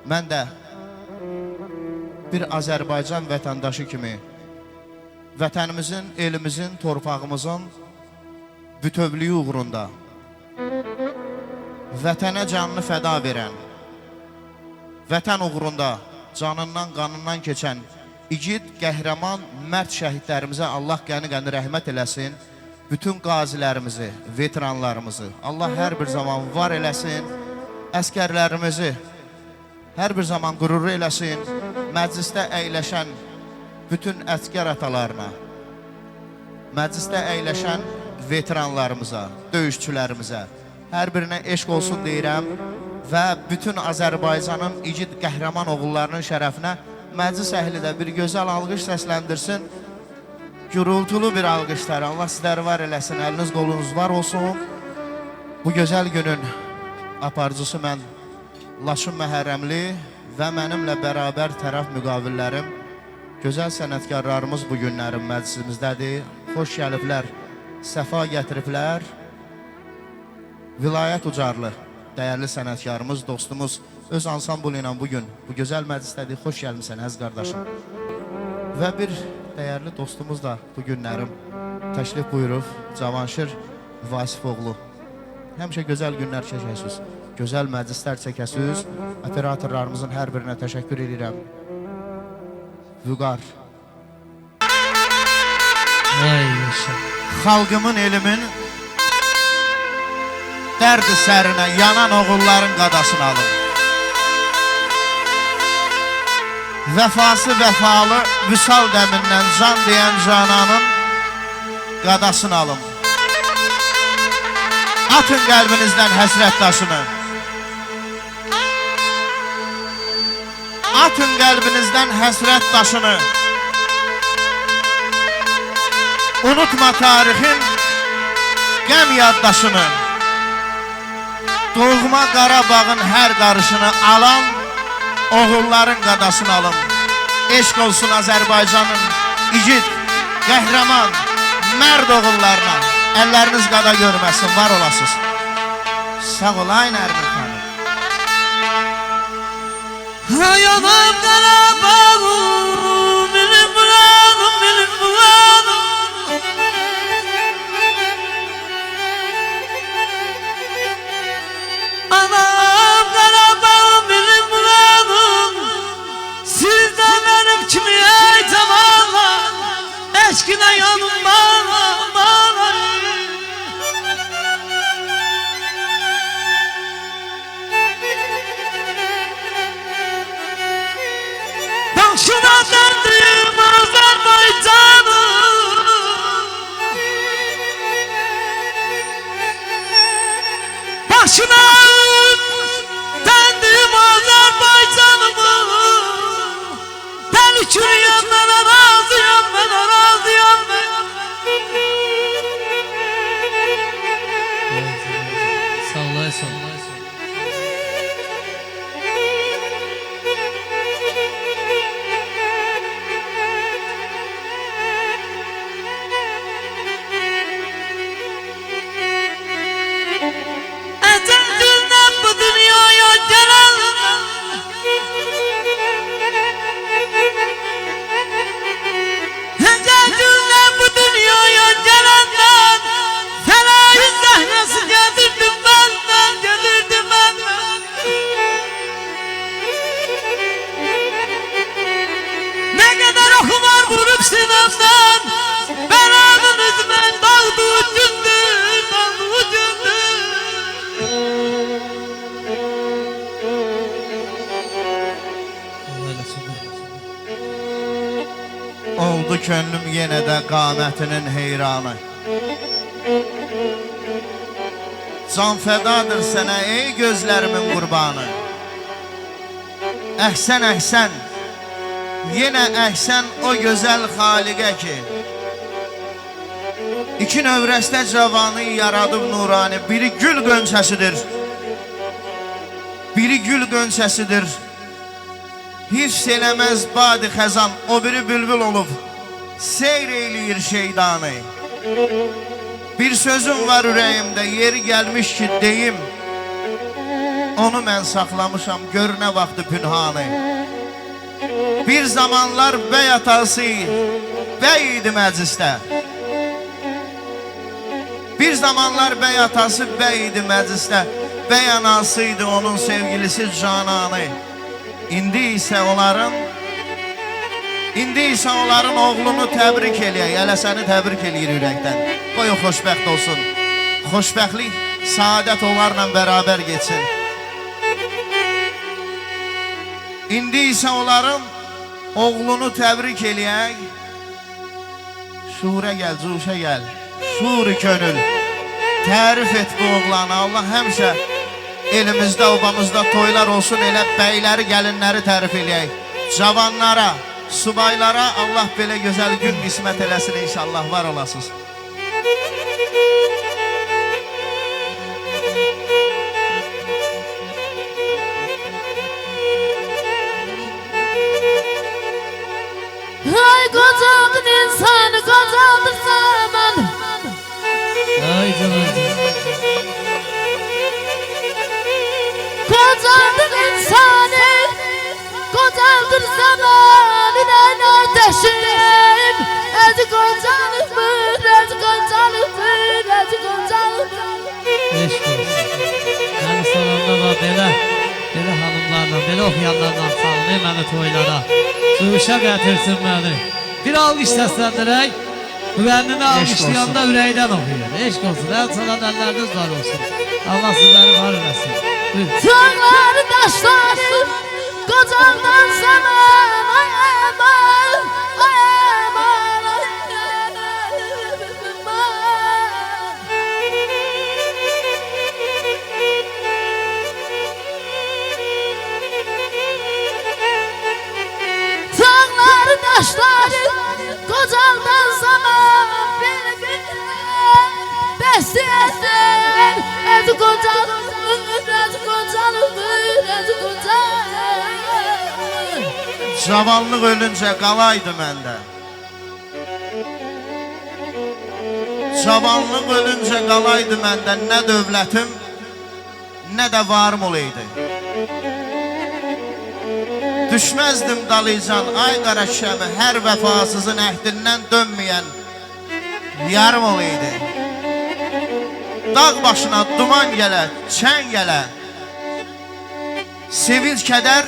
mən də bir Azərbaycan vətəndaşı kimi vətənimizin, elimizin, torpağımızın bütövlüyü uğrunda vətənə canını fəda verən, vətən uğrunda canından, qanından keçən igid, qəhrəman, mərd şəhidlərimizə Allah qəni-qəni rəhmət eləsin. Bütün qazilərimizi, veteranlarımızı Allah hər bir zaman var eləsin. Əskərlərimizi hər bir zaman qürur eləsin. Məclisdə əyləşən bütün əskər atalarına, məclisdə əyləşən veteranlarımıza, döyüşçülərimizə hər birinə eşq olsun deyirəm və bütün Azərbaycanın igid qəhrəman oğullarının şərəfinə məclis əhli də bir gözəl alqış səsləndirsin. Gürültülü bir alqışlar. Allah sizləri var eləsin, əliniz qolunuz var olsun. Bu gözəl günün aparıcısı mən Laçın Məhərrəmli və mənimlə bərabər tərəf müqavillərim, gözəl sənətkarlarımız bu günlərin məclisimizdədir. Xoş gəliblər, səfa gətiriblər. Vilayət Ucarlı, dəyərli sənətkarımız, dostumuz öz ansambulu ilə bugün bu gözəl məclisdədir. Xoş gəlmişsən əziz qardaşım. Və bir dəyərli dostumuz da bu günlərim təşrif buyurub, Cavanşir Vasifoğlu. Həmişə gözəl günlər çəkəsiniz, gözəl məclislər çəkəsiniz. Operatorlarımızın hər birinə təşəkkür edirəm. Vüqar. Xalqımın, elimin dərdi sərinə yanan oğulların qadasını alın. Vəfası vəfalı vüsal dəmindən can deyən cananın qadasını alın. Atın qəlbinizdən həsrət daşını. Atın qəlbinizdən həsrət daşını. Unutma tarixin qəm yaddaşını. Doğma Qarabağın hər qarışını alan oğulların qadasını alın. Eşq olsun Azərbaycanın igid, qəhrəman, mərd oğullarına. Əlləriniz qada görməsin, var olasınız. Sağ olayın Ərmin xanım. Yanam Qarabağım, benim muradım, benim muradım. Anam Qarabağım, benim muradım. Siz de benim kimi ey zamanlar, eşkine yanım bana, bana. Başına döndüğüm Azerbaycan'ım, başına döndüğüm Azerbaycan'ımı, ben uçuruyum, ben arazıyım, ben arazıyım, ben. Sallay sallay. Ezelden bu dünyaya gelen, ezelden bu dünyaya gelenden, felahin zehresi getirdim benden, getirdim benden. Ne kadar okular vurup sinemden, belanınız ben dağdı ucundur, dağdı ucundur. Oldu könlüm yenə də qamətinin heyranı. Can fədadır sənə ey gözlərimin qurbanı. Əhsən, əhsən, yenə əhsən o gözəl xaliqə ki, İki növrəstə cavanı yaradıb nurani. Biri gül qönçəsidir, biri gül qönçəsidir. Hiss eləməz badi xəzan, o biri bülbül olub seyr eyləyir şeydanı. Bir sözüm var ürəyimdə, yeri gəlmiş ki deyim. Onu mən saxlamışam görünə vaxtı pünhanı. Bir zamanlar bəy atası bəy idi məclisdə. Bir zamanlar bəy atası bəy idi məclisdə. Bəy anası idi onun sevgilisi Cananı. İndi isə onların oğlunu təbrik eləyək. Hələ səni təbrik eləyir ürəkdən. Qoy o xoşbəxt olsun. Xoşbəxtlik, saadət onlarla bərabər geçsin. İndi isə onların oğlunu təbrik eləyək. Şuurə gəl, cuşə gəl. Şuur-i könül. Tərif et bu oğlanı. Allah həmişə elimizdə, obamızda toylar olsun. Elə bəyləri, gəlinləri tərif eləyək. Cavanlara, subaylara Allah belə gözəl gün qismət eləsin inşallah. Var olasınız. Ay kocaldın insanı, kocaldın zaman. Ay canım. Kocaldın insanı, kocaldın zaman. İnan ateşim, ezi kocalımır, ezi kocalımır, ezi kocalımır. Eşk olsun. Yani sonunda da belə hanımlarla, belə oxuyanlarla salınır məni toylara. Cuşa gətirsin məni. Bir alqış səsləndirək. Müənnini alqışlayanda ürəkdən oxuyur. Eşk olsun. El salan əlləriniz var olsun. Allah sizləri var eləsin. Buyurun. Dağları taşları, kocaldan zaman. Ay aman, ay aman, ay dağları taşları, kocaldan zaman. Besleyen, ezi kocalımır, ezi kocalımır, ezi kocalımır. Cavanlıq ölüncə qalaydı məndə. Cavanlıq ölüncə qalaydı məndə. Nə dövlətim, nə də varım olaydı. Düşməzdim dalıcan, ay qara şəmi, hər vəfasızın əhdindən dönməyən yarım olaydı. Dağ başına duman gələ, çən gələ. Sevinç kədər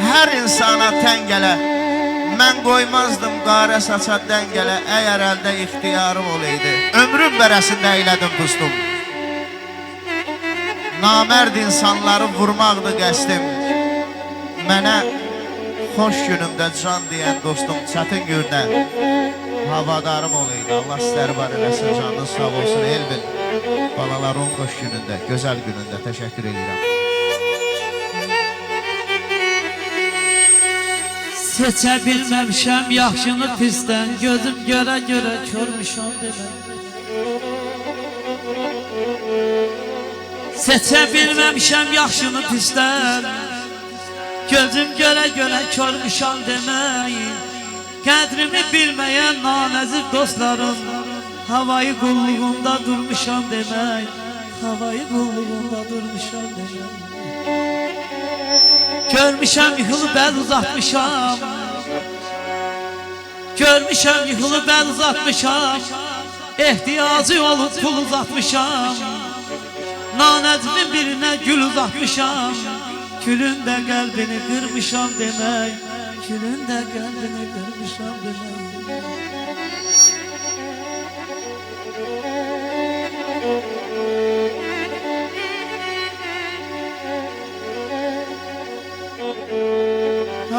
hər insana tən gələ. Mən qoymazdım qarə saça dən gələ. Əgər əldə ixtiyarım olaydı. Ömrüm bərəsində eylədim pustum. Namərd insanları vurmaqdı qəsdim. Mənə xoş günümdə can deyən dostum çətin gündə havadarım olaydı. Allah sizləri var eləsin, canınız sağ olsun, el bil. Balaların xoş günündə, gözəl günündə təşəkkür edirəm. Seçə bilməmişəm yaxşını pisdən. Gözüm görə körmüşəm deməm. Seçə bilməmişəm yaxşını pisdən. Gözüm görə körmüşəm demək. Qədrimi bilməyən nanəzir dostlarım, havayı qulluğunda durmuşam demək. Havayı qulluğunda durmuşam demək. Görmüşəm yıxılıb əl uzatmışam. Görmüşəm yıxılıb əl uzatmışam. Ehtiyacı olub pul uzatmışam. Nanəzimin birinə gül uzatmışam. Külün də qəlbini qırmışam demək. Külün də qəlbini qırmışam demək.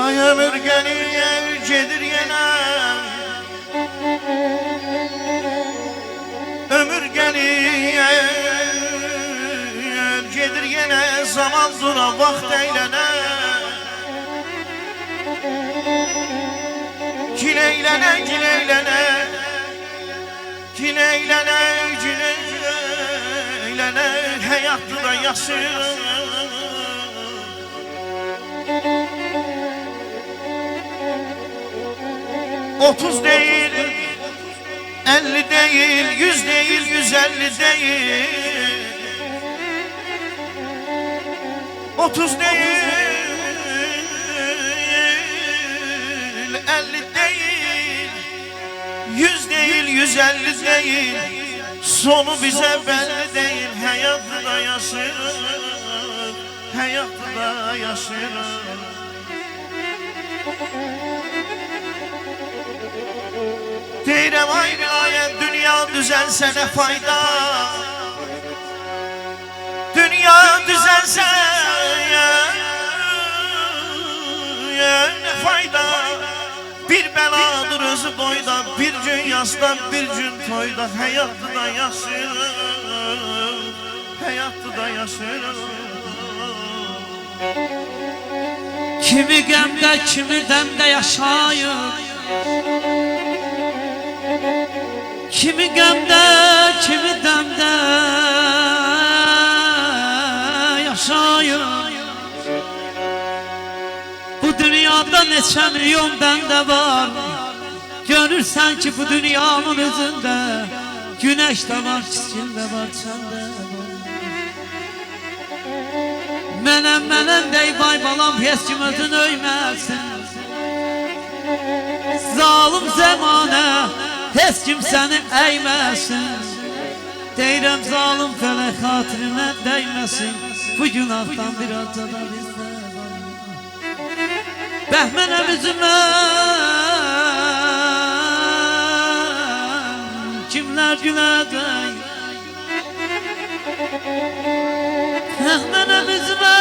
Ay ömür gəlir, gedir yenə. Ömür gəlir, gedir yenə. Zaman dura, vaxt əylənə. Gileylənə, gileylənə. Gileylənə, gileylənə. Həyatı da yaşır. 30 değil, 50 değil, 100 değil, 150 değil. 30 değil, 50 değil, 100 değil, 150 değil. Sonu bize belli değil. Hayatta yaşıyoruz, hayatta yaşıyoruz. Deyirəm ay vilayət, dünya düzəlsə nə fayda? Dünya düzəlsə nə fayda? Bir bəladır özü boyda, bir gün yasda, bir gün toyda. Həyatı da yaşayırıq, həyatı da yaşayırıq. Kimi qəmdə, kimi dəmdə yaşayır. Kimi qəmdə, kimi dəmdə yaşayır. Bu dünyada neçə milyon bəndə var. Görürsən ki bu dünyanın özündə güneş də var, çiçin də var, çən də var. Mənəm dey vay balam, heç kim özünü öyməsin. Zalim zəmanə, heç kim səni əyməsin. Deyirəm zalim fələk xatirinə dəyməsin. Bu günahdan bir acada bizdə var. Bəhmənəm üzümə kimlər güləcək? Bəhmənəm üzümə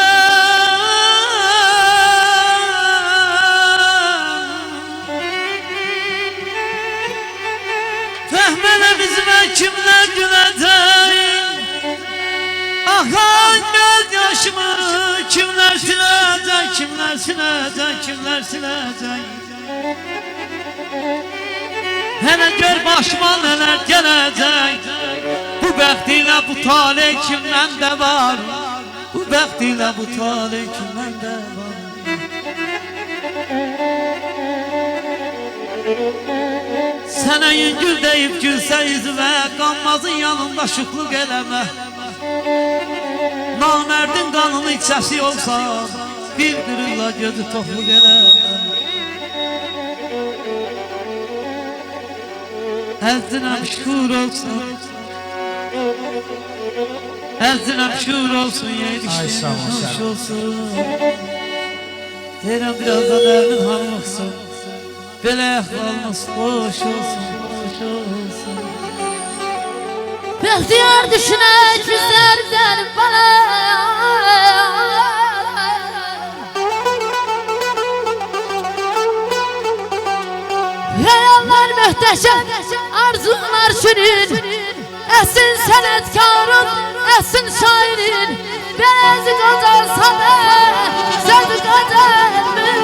kimler gülecek? Akan göz yaşımı kimler silecek? Kimler silecek? Kimler silecek? Hele gör başıma neler gelecek. Bu bəxtiyle bu talih kimden de var. Bu bəxtiyle bu talih kimden de var. Sənə yüngül deyib gülsə üzvə, qanmazın yanında şuxluq eləmə. Namərdin qanını içəsi olsa, bir qırıqla gözü toxluq eləmə. Əzdinəm şükür olsun, əzdinəm şükür olsun, yedişdiyim hoş olsun. Deyirəm birazdan Əmin hanım oxusun. Belə əhvalımız xoş olsun, xoş olsun. Bəxtiyar düşünək bizlərdən bana. Xəyallar möhtəşəm, arzular şirin. Əsin sənətkarın, əsin şairin. Bəzi qazansa da, sözü qazanmır.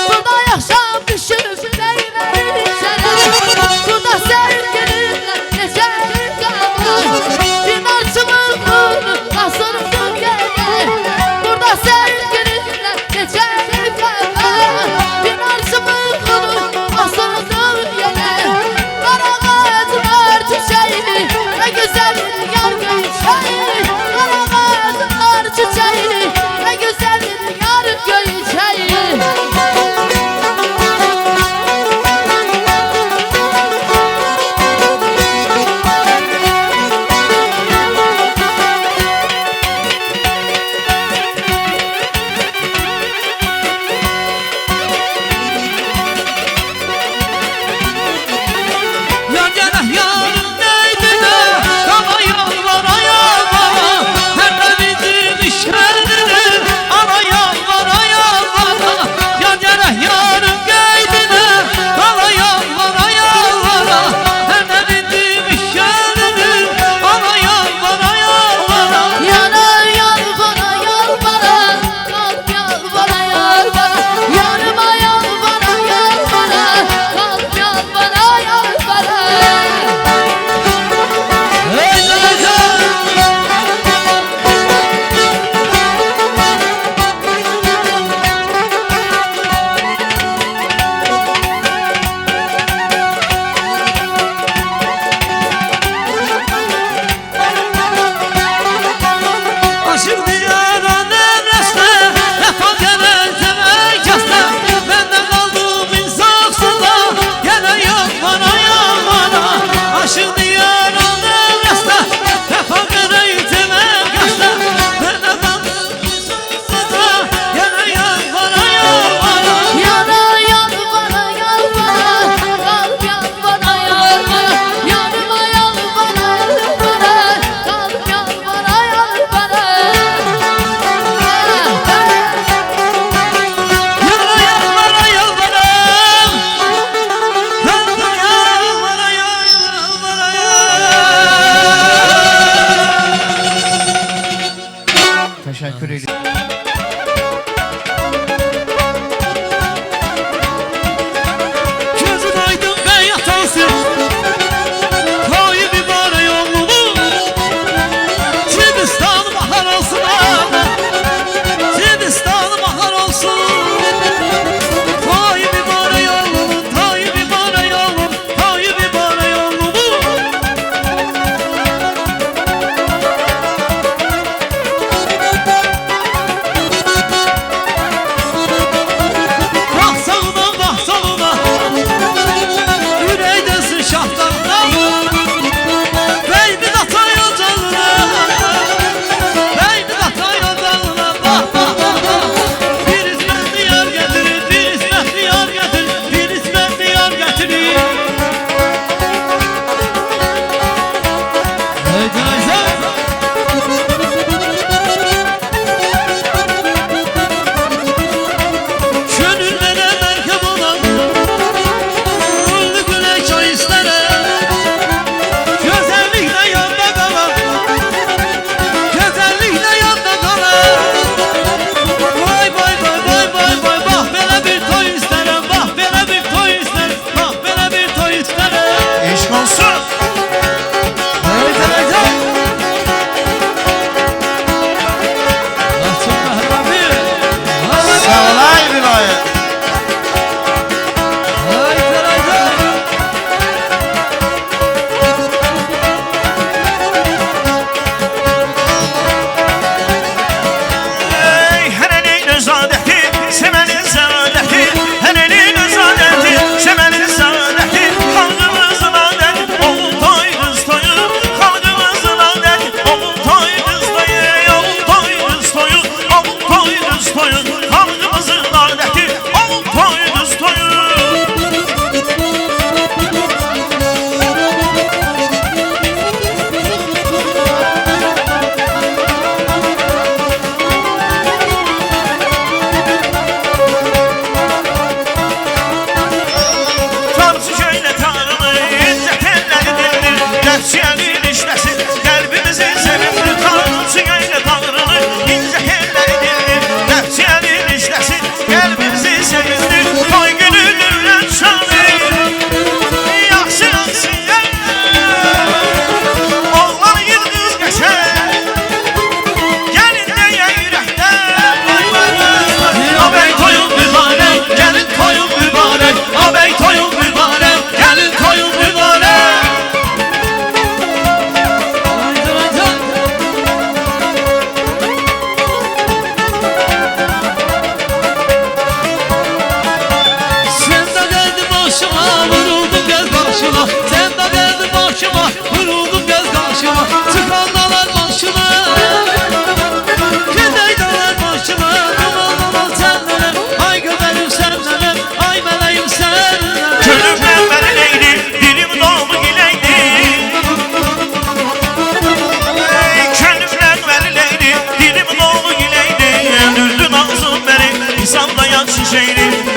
Burada yaşam düşüp değmemişler. Burada sevgilinle geçer zaman. İnancımın nuru asırsın gene. Burada sevgilinle geçer zaman.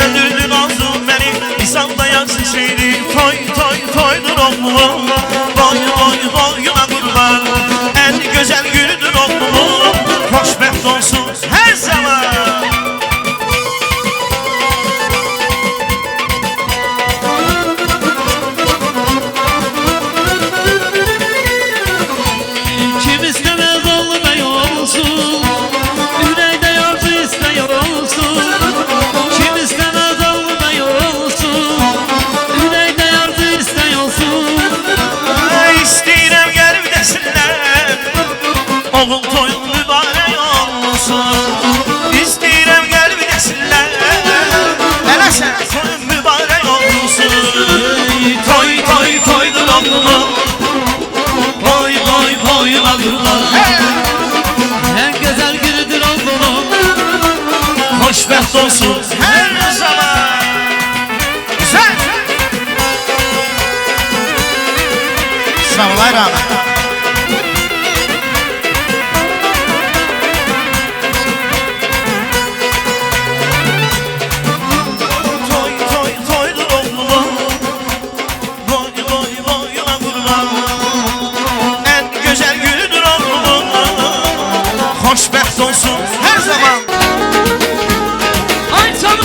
öldürdün oğlum beni. İnsanla yazı şeydi. Toy toy toydur oğlum. Boy boy boyuna kurban. En güzel günüdür oğlum. Hoşbext olsun her zaman. Kim istemez olmay olsun, yüreğde yardı isteyen olsun. Kim istemez olmay olsun, yüreğde yardı isteyen olsun. İstəyirəm gəlib desinlər, oğul toyun mübarək olsun. İstəyirəm gəlib desinlər, Eləsən. toyun mübarək olsun. Toy toy toydur oğlum, boy boy boyuna kurban. En güzel günüdür oğlum. Xoşbəxt olsun hər zaman. Güzel. Sağ ol ay Rahmet. Toy toy toydur oğlum, boy boy boyuna kurban. En güzel günüdür oğlum, xoşbəxt olsun hər zaman. Ay canım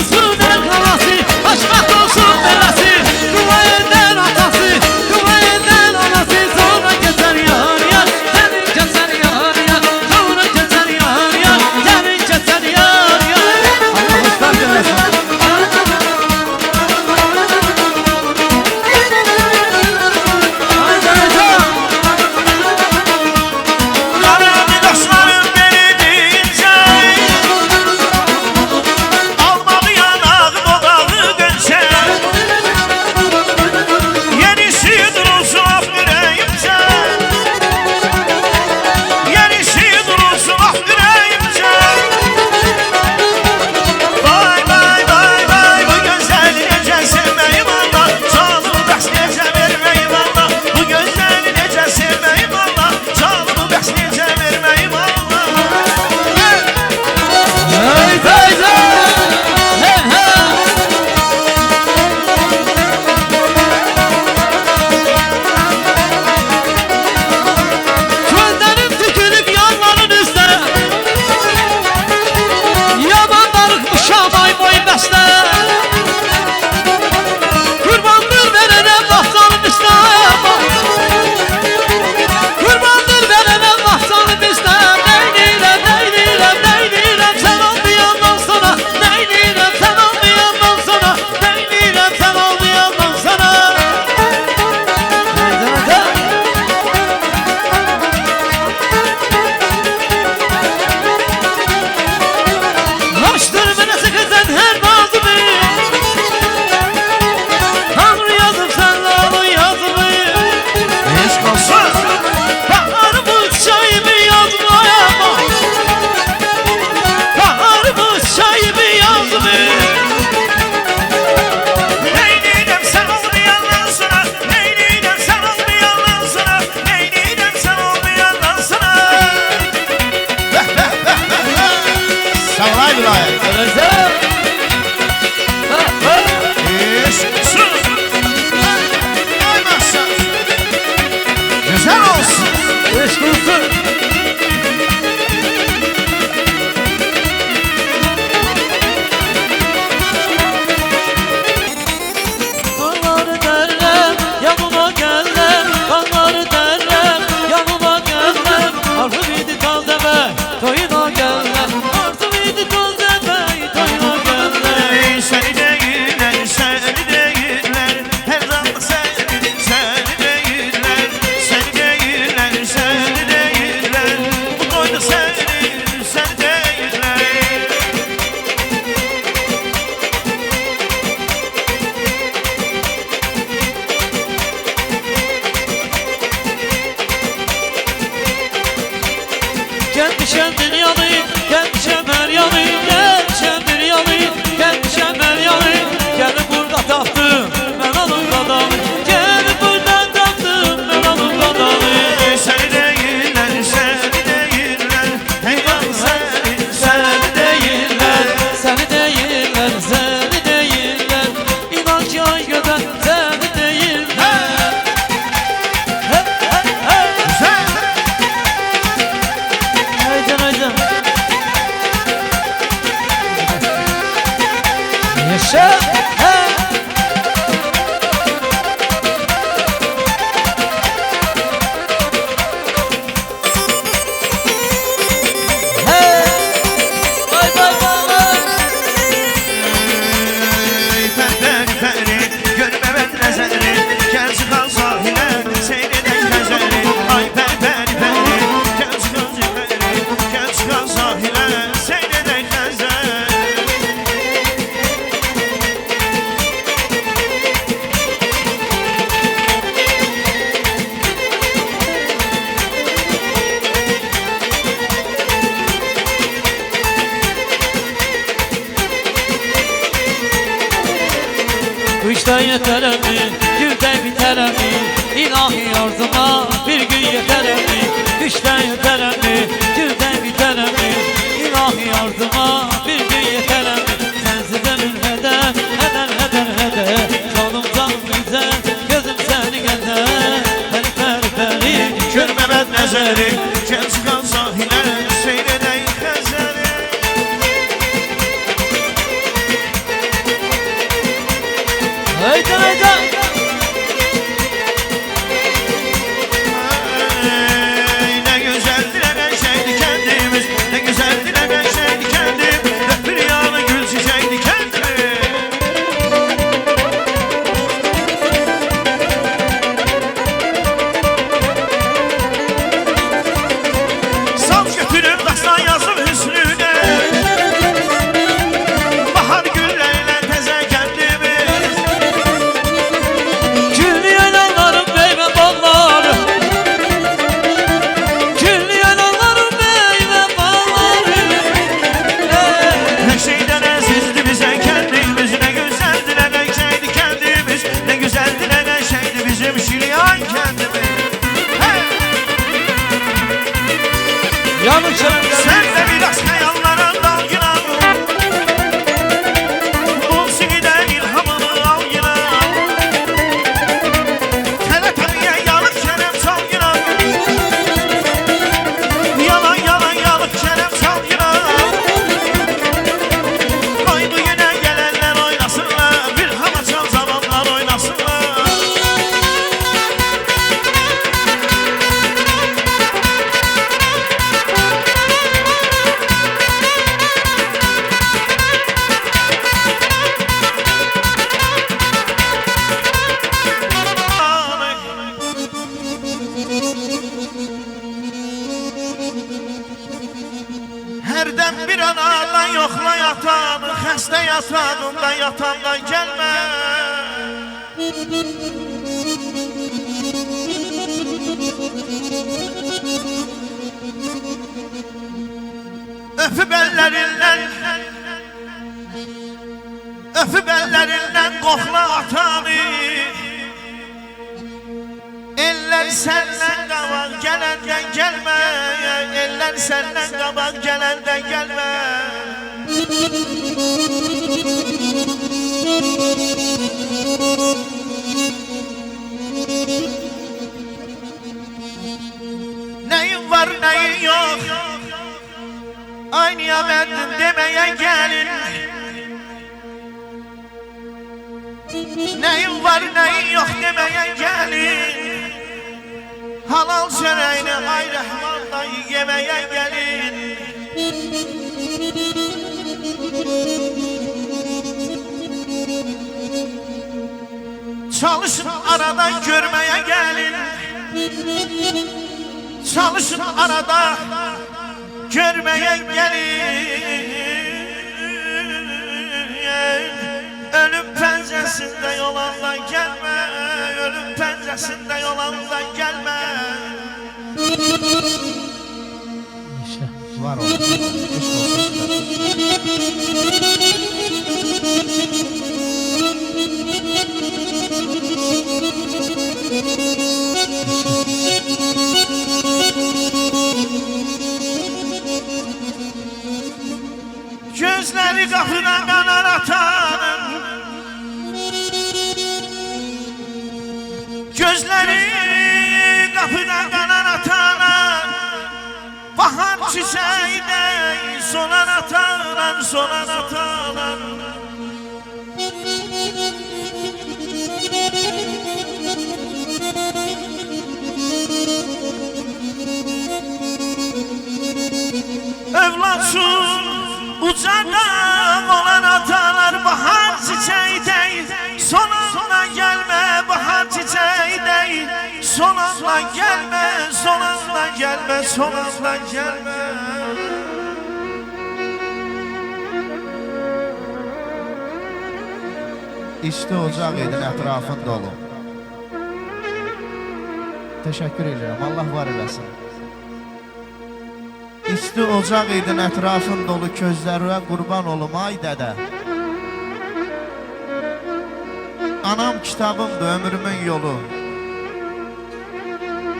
Bu işten yeter mi, gülden biter mi? İlahi yardıma bir gün yeter mi? Bu işten yeter mi, gülden biter mi? İlahi yardıma bir gün yeter mi? Sensiz ömür heder, heder, heder, heder. Canım canım güzel, gözüm seni gezer. Peri peri peri, Görmemed nəzəri Gəl çıxan sahilə Seyr edək Xəzəri haydi haydi. Nə gözəldir, nə qəşəngdir kəndimiz Nə gözəldir, nə qəşəngdir kəndim Bir yanı gül çiçəkdir kəndimiz Saz götürüb dastan yazıb hüsnünə Bahar güllərlə təzə kəndimiz Güllü yanarım meyve bağları, güllü yanarım meyve bağları. Hər şeydən əzizdir bizə kəndimiz Nə gözəldir, nə qəşəngdir kəndimiz Nə gözəldir, nə qəşəngdir bizim Şiryan kəndimiz Yanık çabuk Sən də biraz xəyallara dal yine Musiqidən ilhamını al yine Tələ-təliyə yanıq kərəm çal yine Yalan yalan yanıq kərəm çal yine Qoy bu günə gələnlər oynasınlar Bir hava çal zamanlar oynasınlar Hərdən bir anadan yoxla yatanı Xəstə yatağında yatandan gəlmə Öpüb əllərindən Öpüb əllərindən qoxla atanı Eller səndən qabaq gələndən gəlmə Eller səndən qabaq gələndən gəlmə Nəyin var, nəyin yox Aynıya məndim deməyə gəlin Nəyin var, nəyin yox deməyə gəlin Halal çörəyini ay rəhmandan yeməyə gəlin Çalışın arada görməyə gəlin Çalışın arada görməyə gəlin Ölüm pəncəsində yolandan gəlmə Ölüm pəncəsində yolandan gəlmə Var olsun. Eşq olsun sizə. Gözləri qapıdan qanar atanın Gözləri qapıdan qanar atanın Bahar çiçeğine solan atanan, solan atanan Evlatsız ucadan olan atalar bahar çiçeği değil Sonanla gelme bahar çiçeği değil Sonanla gelme, sonanla gelme, sonanla gelme İşte ocaq edin ətrafın dolu. Teşekkür ederim. Allah var eləsin. İşte ocaq edin ətrafın dolu közlərə qurban olum ay dədə. Anam kitabımdır, ömrümün yolu.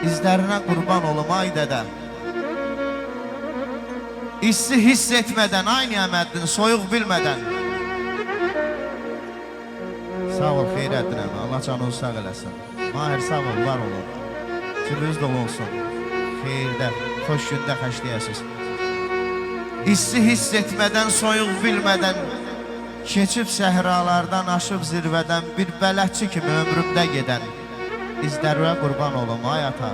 İzlerine kurban olum ay dede. İssi hiss etmeden, aynı əməddin, soyuq bilmeden. Sağ ol Xeyrəddin əmi, Allah canını sağ eləsin. Mahir sağ ol, var olun. Cübüz dolu olsun. Xeyirdə, xoş gündə xəşləyəsiz. İssi hiss etmeden, soyuq bilmeden, keçib səhralardan, aşıb zirvədən, bir bələdçi kimi ömrümdə gedən, İzlərə qurban olum ay ata.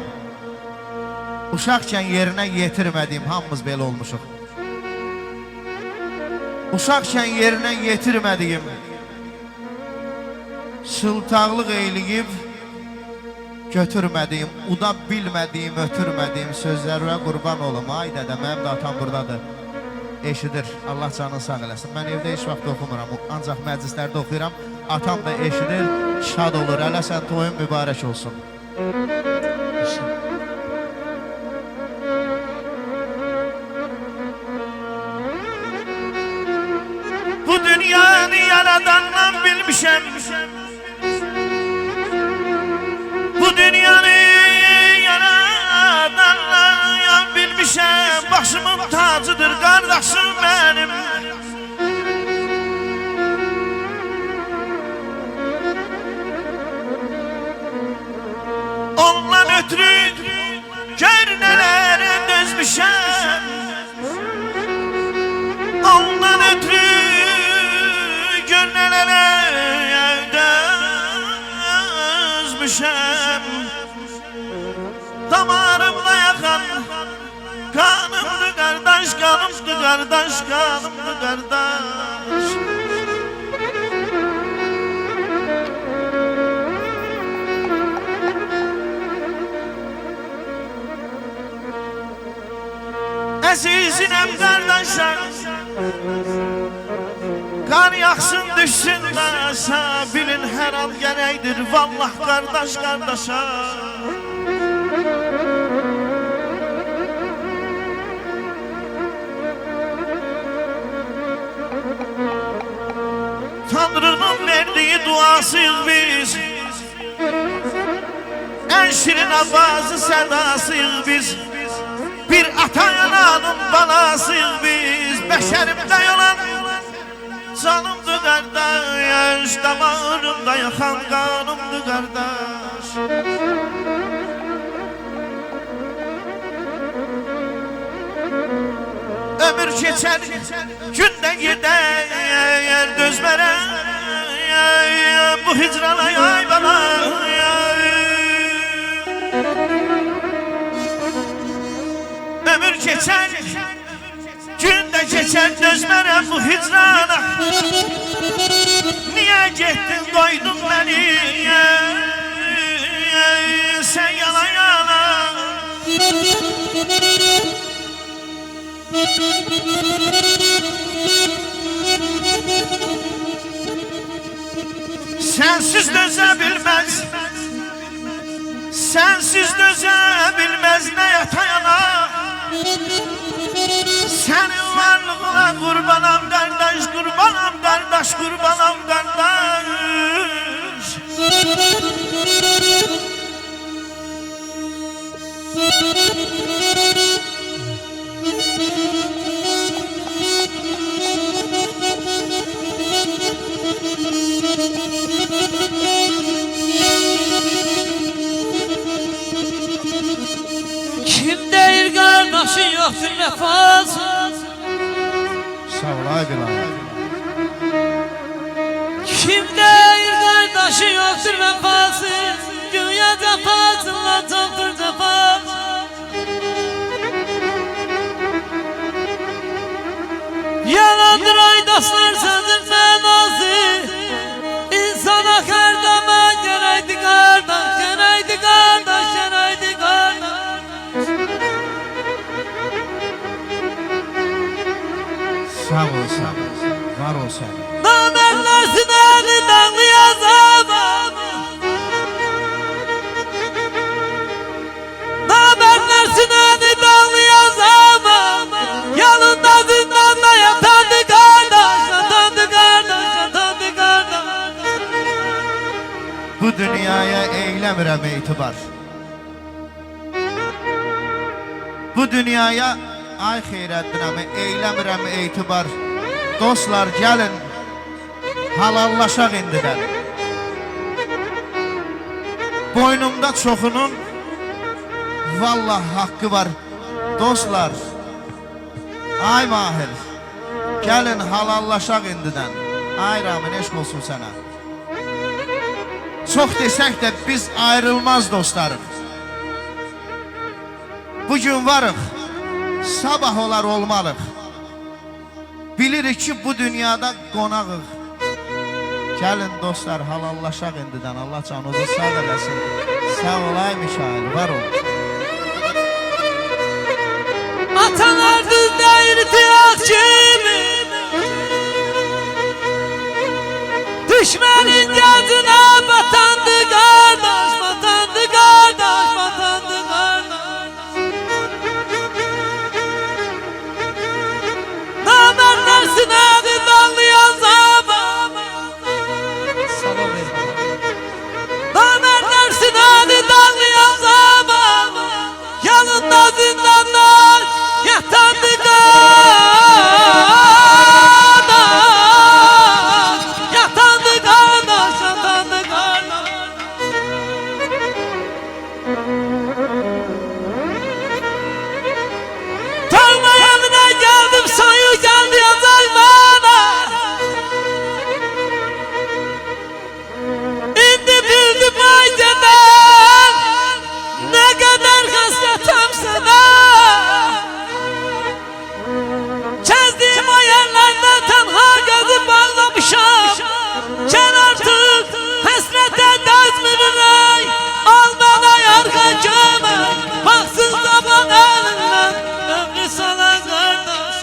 Uşaqkən yerinə yetirmədiyim, hamımız belə olmuşuq. Uşaqkən yerinə yetirmədiyim, şıltaqlıq eyləyib, götürmədiyim, uda bilmədiyim, ötürmədiyim sözlərə qurban olum. Ay dədə, mənim də atam buradadır. Eşidir, Allah canını sağ eləsin. Mən evdə heç vaxt oxumuram, ancaq məclislərdə oxuyuram. Atam da eşidir, şad olur. Hələ sən toyun mübarək olsun. Bu dünyanı yaradandan bilmişəm. Bu dünyanı yaradandan bilmişəm. Başımın tacıdır kardeşim benim. Ondan ötürü gör nelere dözmüşəm. Ondan ötürü gör nelere dözmüşəm. Damarımda yakan kanımdı kardeş, kanımdı kardeş, kanımdı kardeş. Əzizinem kardeşler, kar yaksın düşsün dasa, bilin her an gerektir vallah kardeş kardeşa. Tanrı'nın verdiği duasıyız biz, en şirin avazı sedasıyız biz. Bir ata yananın balasıyız biz. Beşerimde yalan canımdı kardeş, damarımda yakan kanımdı kardeş. Ömür geçer, günde gider, dözmere bu hicrana yay bana. Ömür geçer, günde geçer, dözmərəm bu hicrana. Niye gittin koydun beni, sen yana yana. Sensiz döze bilmez, sensiz döze bilmez ne yatayana. Senin varlığına kurbanam kardeş, kurbanam kardeş, kurbanam kardeş. Kim deyir kardeşin yoktur vefasız? Sağ ol ay Bilal. Kim deyir kardeşin yoktur vefasız? Güya cefasınla çoktur cefasız. Yalandır aydaslar sözün mənası. İnsana kardama gereydi kardeş, gereydi kardeş, gereydi kardeş. Sağ ol, sağ ol. Var ol sen. Namerler sinani dağlı yazama. Namerler sinani dağlı yazama. Yanında zindanda yatandı kardeş, yatandı kardeş, yatandı kardeş. bu dünyaya eyləmirəm etibar. Bu dünyaya, ay Xeyrəddin əmi, eyləmirəm etibar. Dostlar, gəlin, halallaşaq indidən. Boynumda çoxunun vallah haqqı var. Dostlar, ay Mahir, gəlin halallaşaq indidən. Ay Ramin, eşq olsun sənə. Çox desək də biz ayrılmaz dostlarıq. Bugün varıq, sabah olar olmalıq. Bilirik ki, bu dünyada qonağıq. Gəlin dostlar, halallaşaq indidən. Allah canınızı sağ eləsin. Sağ olay Mikail, var ol. Atalar düzdə irtiyat kimi düşmənin gözünə batandı qardaş, batandı qardaş, batandı qardaş. Namərlər sinədi dağlayan zaman salam verin. Namərlər sinədi dağlayan zaman yanında zindanlar yatandı qardaş, yatandı qardaş, yatandı qardaş. Tarla evine geldim, soyu geldi yazar bana. İndi bildim ayceden ne kadar hasretim sana. Çizdiğim o yerlerde tenha gözü bağlamışam. Gel artık hasrete dözmürürey, al bana yargı kömek, baksın zaman elinden ömrü sana kardeş.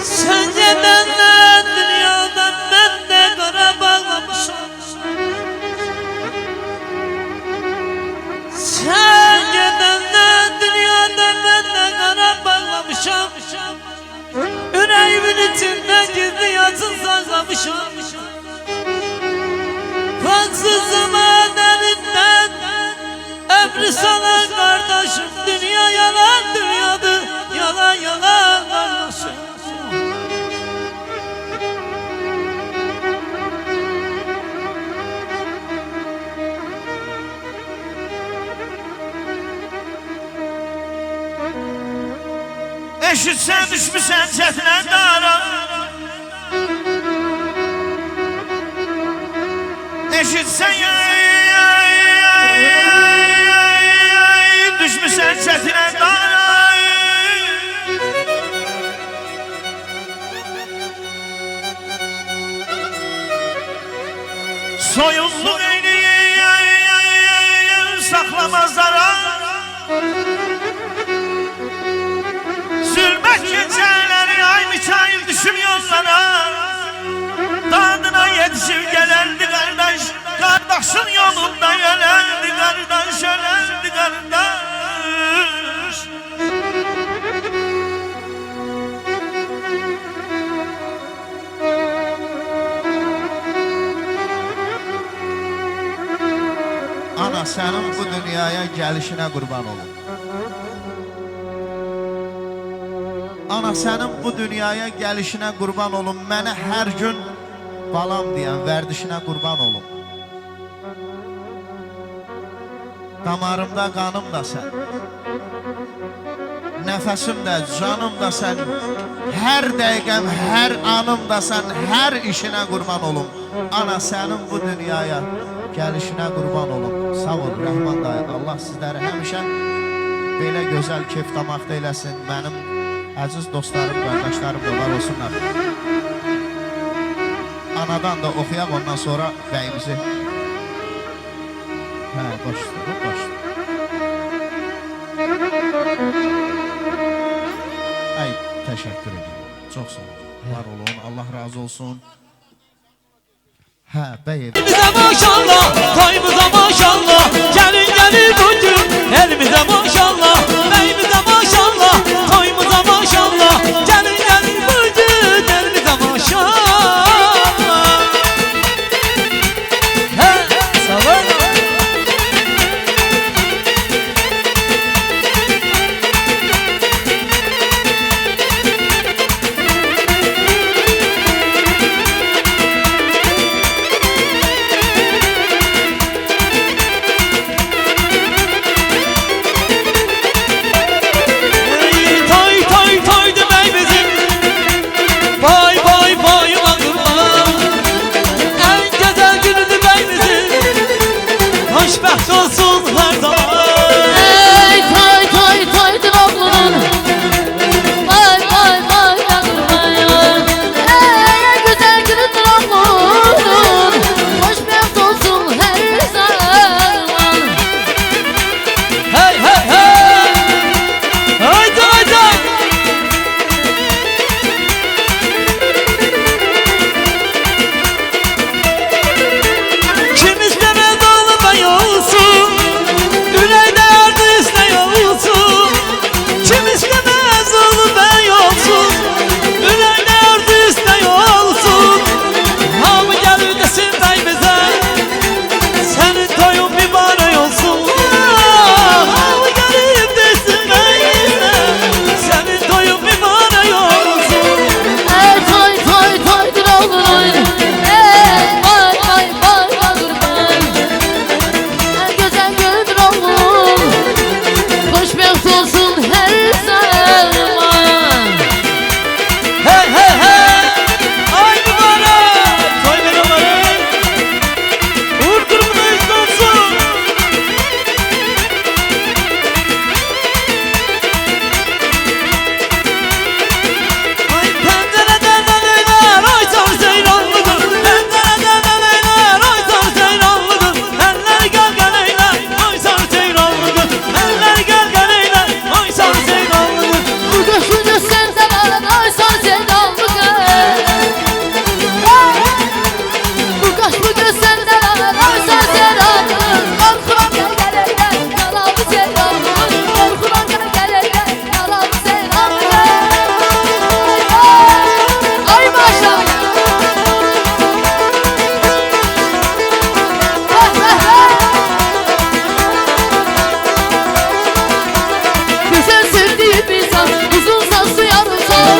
Sen gidenden dünyadan ben de kara bağlamışam. Sen gidenden dünyadan ben de kara bağlamışam. Yüreğimin içinde gizli yatsın saklamışam. Baksız zaman elinden ömrü sana kardeşim. Dünya yalan dünyadır, yalan yalan kardeşim. Eşitsən düşmüsən çətinə dara. Eşitsən düşmüsən çətinə dara. Soyunluq eyləyir saxlamazlara. Zülmət gecələri ay Mikail düşür yollara. Dadına yetişir gələrdi qardaş, qardaşın yolunda gələrdi qardaş, gələrdi qardaş. Ana, sənin bu dünyaya gəlişinə qurban olun. Ana, sənin bu dünyaya gəlişinə qurban olun. Mənə hər gün balam deyən vərdişinə qurban olun. Damarımda qanım da sən, nəfəsim də, canım da sən, hər dəqiqəm, hər anım da sən, hər işinə qurban olun. Ana, sənin bu dünyaya gəlişinə qurban olun. Sağ ol, Rəhman dayı. Allah sizləri həmişə belə gözəl keyf damaqda eləsin. Mənim əziz dostlarım, qardaşlarım da var olsunlar. Anadan da oxuyaq, ondan sonra bəyimizi. Hə, başdır, başdır. Ay, təşəkkür edirəm. Çox sağ olun. Var olun, Allah razı olsun. Hə, bəy ev. Elimize maşallah, toyumuza maşallah. Gelin gelin bugün elimize maşallah. Beyimize maşallah, toyumuza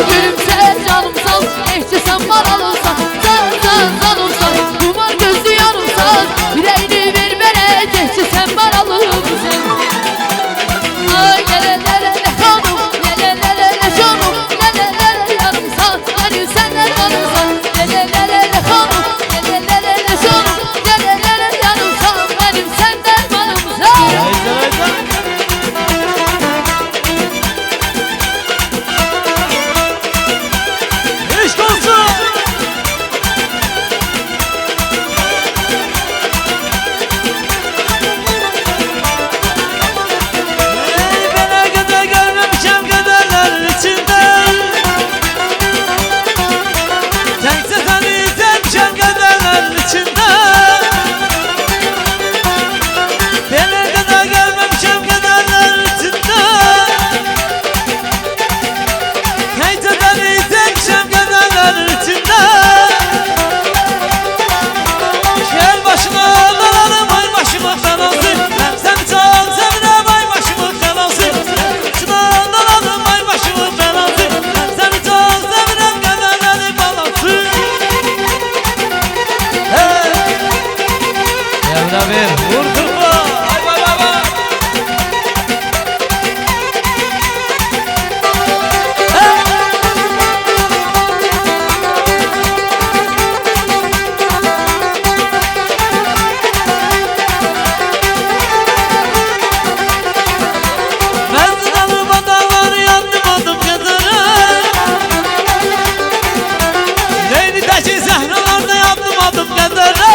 gülümse canımsan, eşçi sen maralımsan, canımsan, kumar gözlü yarımsan, yüreğini ver bana, geççi sen maralımsan. Ay lelelelele canım, lelelelele canım, lelelelele yarımsan, benim senden yanımsan, lelelelele canım, lelelelele canım, lelelelele yarımsan, benim senden yanımsan. İşk olsun. Bana kadar görmemişim kaderlerin içinde. Sense seni sevmişim kaderlerin içinde. Bana kadar görmemişim kaderlerin içinde. Sense seni sevmişim kaderlerin içinde. Gel başıma alalım ay başıma belası. Ben seni çok seviyorum ay başıma belası. Başıma alalım ay başıma belası. Ben seni çok seviyorum kaderlerin balası. Hey! Evre bir vur kırma. Ay bay bay bay. Ben alıma da var yandım adım kadere. Neydi taşı sahralarda yandım adım kadere.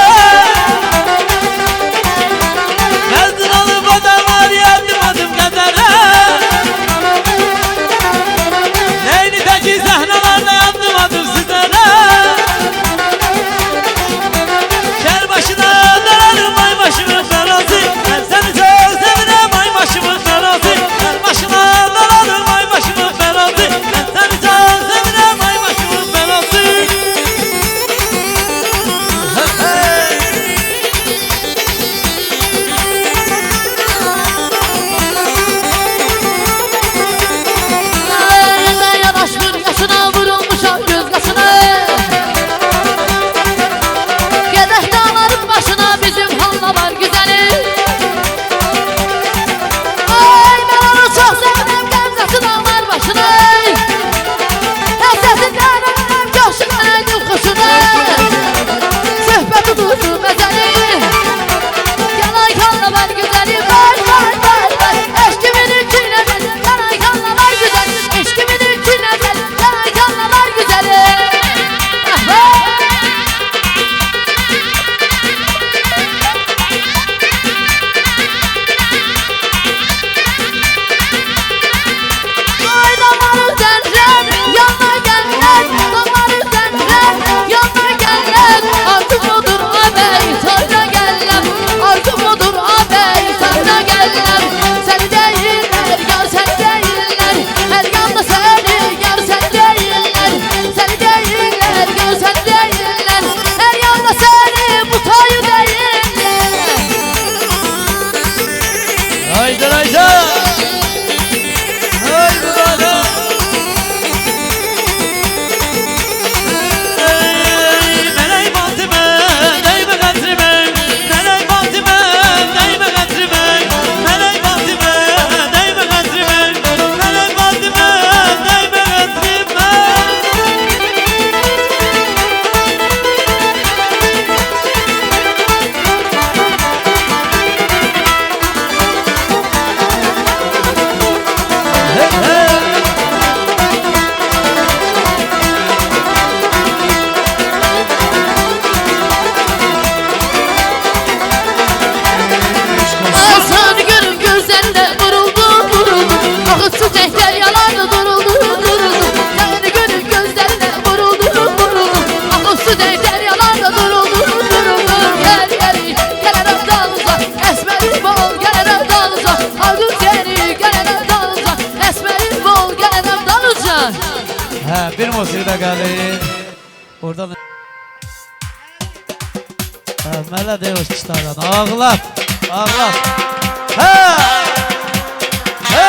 Ben alıma da var yandım adım kadere. Neydi taşı sahralarda yandım adım sizlere. Gel başına dalarım ay başımın belası. Ben seni çok seviyorum ay başımın belası. Gel başına dalarım ay başımın belası. Ben seni çok seviyorum ay başımın belası. Hey, hey. Elinden yanaşmır yaşına vurulmuş o göz yaşına. Gedək dağların başına bizim hanlalar güzeli. Ay ben onu çok sevdim gemzesi dağlar başına. Həsrətindən öləm coşuna dil kuşuna. Söhbət uduzu məzəli. Yanay hanlalar güzeli. Vay vay vay vay. Eşkimin içine gel. Yanay hanlalar güzeli. Eşkimin içine gel. Yanay hanlalar güzeli. Ay damarı dənlər, yanına gəllər. Damarı dənlər, yanına gəllər. Artıq odur ağabey, toyda gəllər. Artıq odur ağabey, toyda gəllər. Səni deyirlər, yar səni deyirlər. Hər yanda səni, yar səni deyirlər. Səni deyirlər, yar səni deyirlər. Hər yanda səni, bu toyu deyirlər. Haydi haydi. Haydi haydi. Melek Fatime, değme kadrime. Melek Fatime, değme kadrime. Melek Fatime, değme kadrime. Melek Fatime, değme kadrime. Hey, hey. Sen görüm gözlerine vuruldu vuruldu. Akıtsız ehter yalanı duruldu duruldu. Sen görüm gözlerine vuruldu vuruldu. Akıtsız ehter yalanı duruldu duruldu. Gel gel gel dağınıza esmerim bol gel dağınıza. Algın seni gel dağınıza esmerim bol gel dağınıza. Hə, bir musiqi də gəlir. Oradan hə, mələ deyir o kişilərdən. Ağlat, ağlat. Hə! Hə!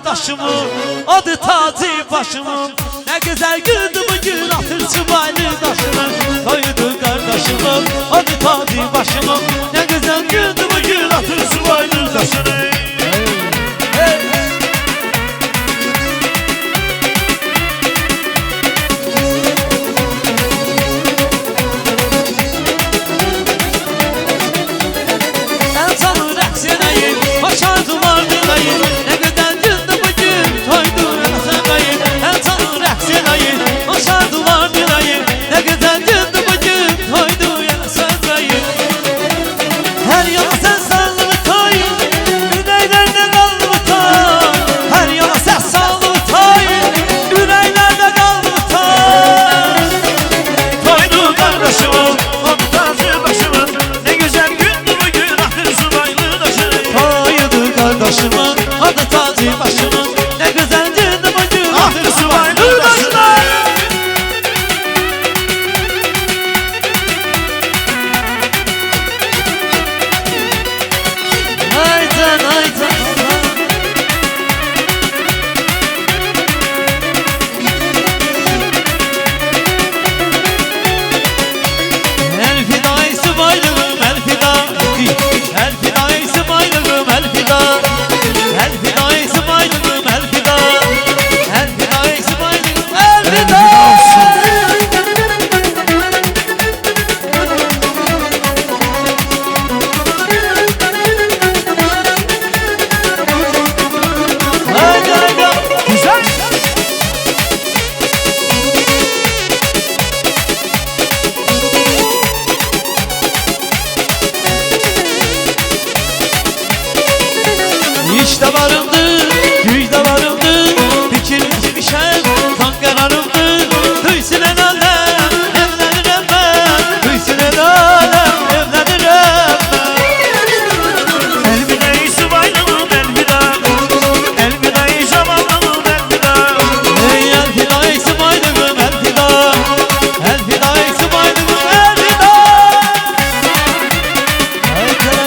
başımın, adı tacı başımın. Ne güzel güldü bugün atır çıbaylı taşımın. Koydu kardeşimin, adı tacı başımın. Ne güzel güldü bugün atır çıbaylı taşımın. Başımın, adı tacı başımın. Ne güzel gündü bugün atır subaylı taşına. Haydan haydan. El fidayı subaylığım el fida. El fidayı subaylığım el fida. El fida İsmail'im el fida. El fida İsmail'im el fida. Haydi haydi. Güzel. İşte varımdı, güçte varımdı, fikirli bir şey, kan kararımdı. Duysun el alem, evlenirim ben. Duysun el alem, evlenirim ben. Elbide subaylığım elbida. Elbide zavallığım elbida. Ey el fida İsmail'im el fida. El fida İsmail'im el fida. Haydi.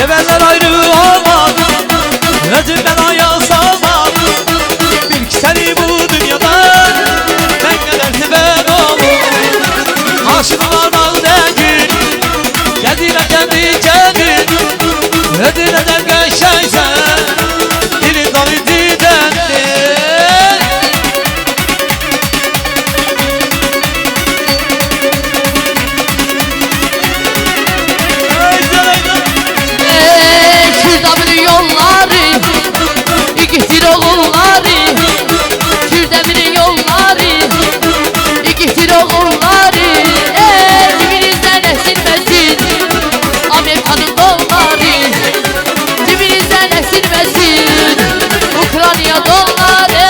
Sevenler ayrı olmaz, özümden ayağa salmaz. Bil ki seni bu dünyada ben kadar seven olur. Aşıklar mal değil, kendine kendi kendin. Ödüleden geçeysen dilin davididendir. Kürdemir yolları, ikitir oğulları. Kürdemir yolları, ikitir oğulları. Dibinizden eksilmesin Amerika'nın dolları. Dibinizden eksilmesin Ukrayna dolları.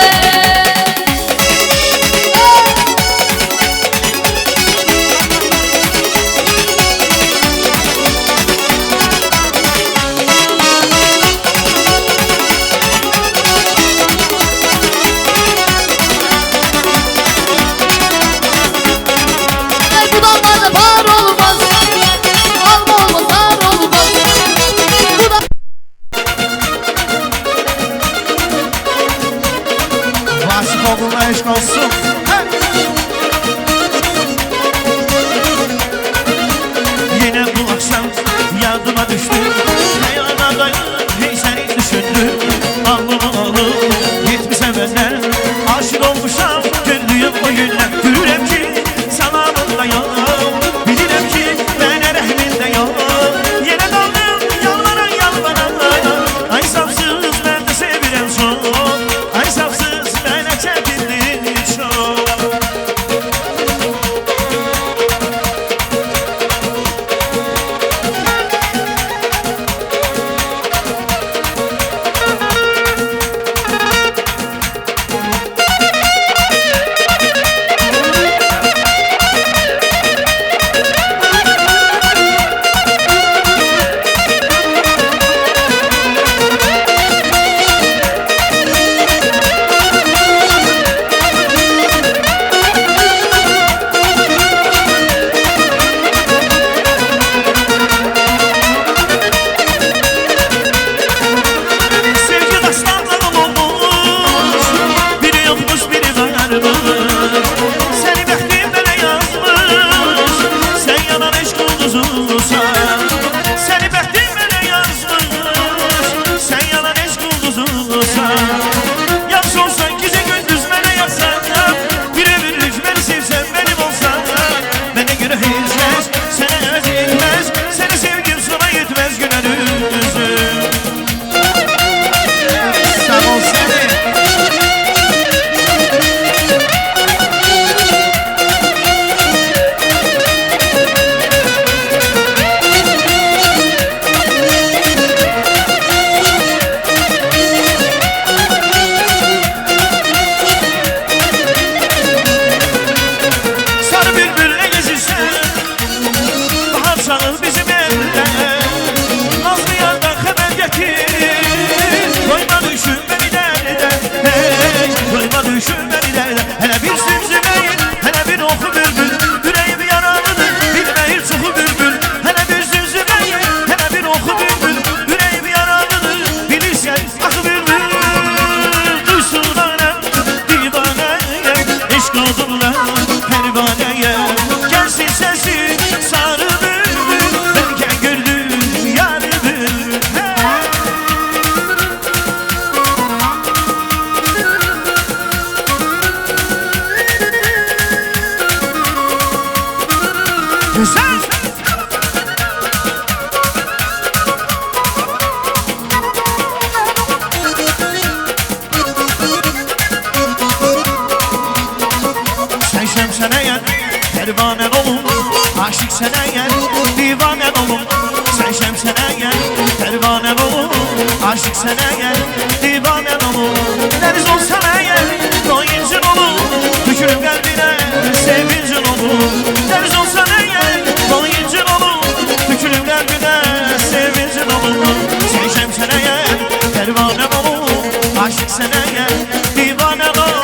Bu dağlarda var olmaz, alma olmaz, dar olmaz. Bu da Vasif oğluna eşk olsun. Yine bu akşam yardıma düştü. Hayana dayanıp hey seni düşündü. Alnımı alıp gitmiş sevenler. Aşık olmuşam gördüğüm o günler. Gülürüm ki salamında yok. Bilirim ki bana rehminde yok. Yine daldım yalvara yalvara. Ay safsız ben de sevirem çok. Ay safsız bana çekildi çok. Sevgi dastanlarım olmuş. Biri yokmuş biri varmış. Seni bektim böyle yazmış. Sen yanan eşk ulduzusan. Seni bektim böyle yazmış. Sen yanan eşk ulduzusan. Yapış olsan gece gündüz bana yaksan. Bir ömürlük beni sevsen benim olsan. Bana göre hiç kes, sana ezilmez. Seni sevgim sana yetmez gündüzüm. Sağ ol seni. Sarı bülbülle gezirsen bahar çağır bizim evde. Nazlı yardan haber getir. Koyma düşün beni derde. Hey, koyma düşün beni derde. Hele bir zümzümeyin, hele bir oku bülbül. Yüreğim yaralıdır, bilmeyir çoku bülbül. Hele bir zümzümeyin, hele bir oku bülbül. Yüreğim yaralıdır, bilirsen akı bülbül. Duysun anam, divaneye, eşk oldumlar pervaneye. Gelsin sesi sarı bülbül, belki gördüm yar bülbül. Güzel. Sen şemsene gel, pervanen olun. Aşık sana gel, divanen olun. Sen şemsene gel, pervanen olun. Aşık sana gel, divanen olun. Deniz olsana gel, doyuncun olun. Tükürüm kalbine, sevincin olun. Deniz olsana gel, doyuncun olun. Tükürüm kalbine, sevincin olun. Sen şemsene gel, pervanen olun. Aşık sana gel, divanen olun.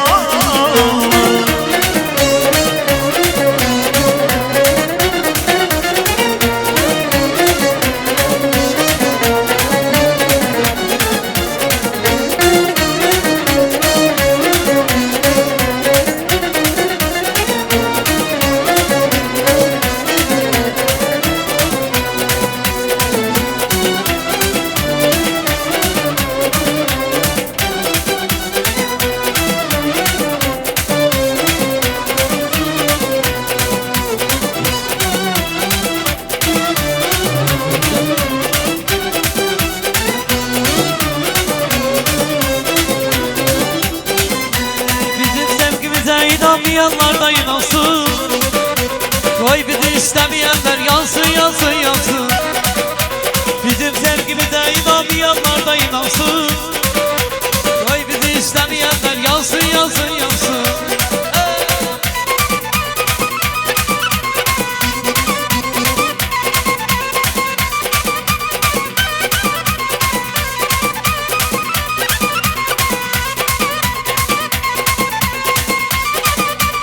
istemeyenler de inansın. Koy bizi istemeyenler yansın yansın yansın. Bizim sevgimize inanmayanlar da inansın. Koy bizi istemeyenler yansın yansın yansın.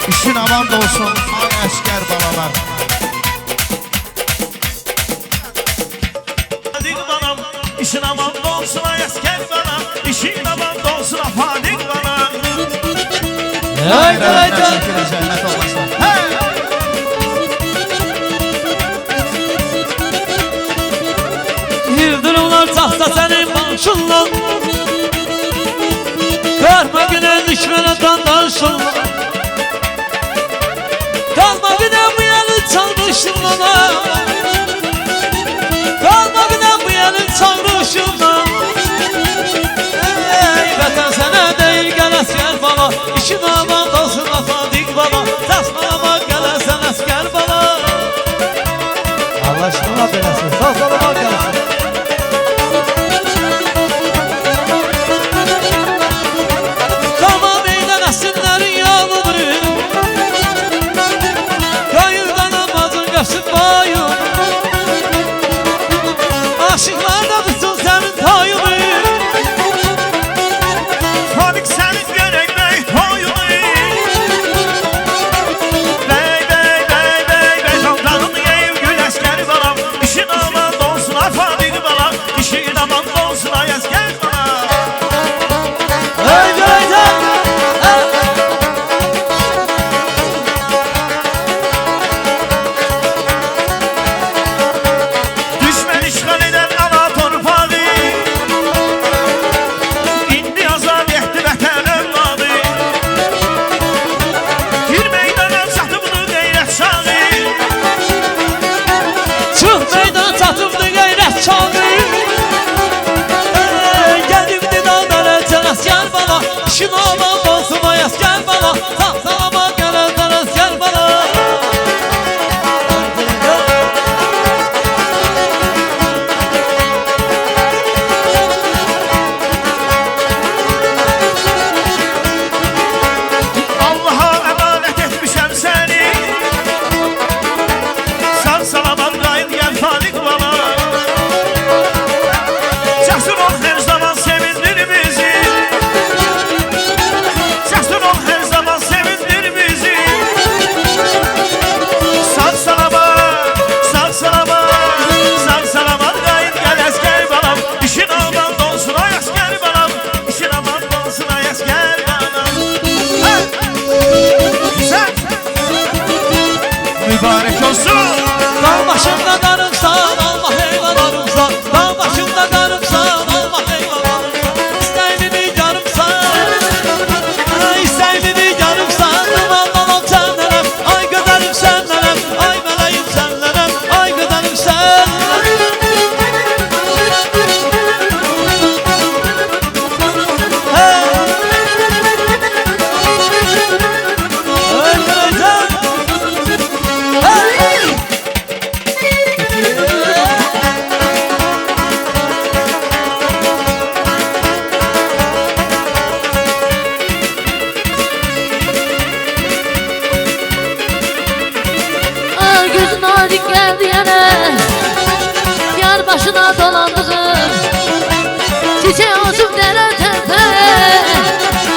İşin aman da olsun ay əskər balalar. Afadik balam, işin aman olsun ay asker balam. İşin aman olsun afadik balam. Haydi haydi. Çəkilin zəhmət olmasa. Hey! Yıldırımlar tahta senin başınla. Karma güne düşmene dandaşınla. Kalma bir de bu yanı çalmışınla. Kalma bir de bu yanı çalmışınla. Ey vatan sana değil gel asker bala. İşin aman olsun afadik bala. Tasmalama gel sen asker bala. Allah aşkına belasın. Tasmalama gel sen. Kalma meydan asinlerin yağlıdır. Kayırdan amazın görsün bayım. Aşıklar da tutsun senin tayını. Afadik senin görek bey toyunu. Bey bey bey bey bey kaldanını yiyip gül asker balam. İşin aman olsun afadik balam. İşin aman olsun ay asker balam. Haydi haydi. Düşman işgal eden ana torpağı. İndi azad etti vətən övladı. Bir meydana çatıbdı qeyrət çağı. Çıx meydan çatıbdı qeyrət çağı. Gedibdi dağlara can asker bala. İşin aman olsun ay asker bala. Sağsalama gələn asker bala. Allaha əmanət etmişəm səni. Sağ salamat qayıt gəl Falik bala. Cəsur ol hər zaman sevindir bizi. Cəsur ol hər zaman sevindir bizi. Sağ salamat, sağ salamat, sağ salamat qayıt gəl əskər balam. İşin aman olsun ay əskər balam. İşin aman olsun ay əskər balam. Hey! Güzel! Mübarek olsun! Dağ başında darımsan Allah eyvallarımsan. Dağ başında darımsan Allah eyvallarımsan. İstəymini yarımsan. Ay istəymini yarımsan. Dumanlanan sənlərəm. Ay gözəlim sənlərəm. Ay mələyim sənlərəm. Ay gözəlim sənlərəm. Ay gözün adik geldi yana. Yar başına dolandığım. Çiçeği açıp dere tepe.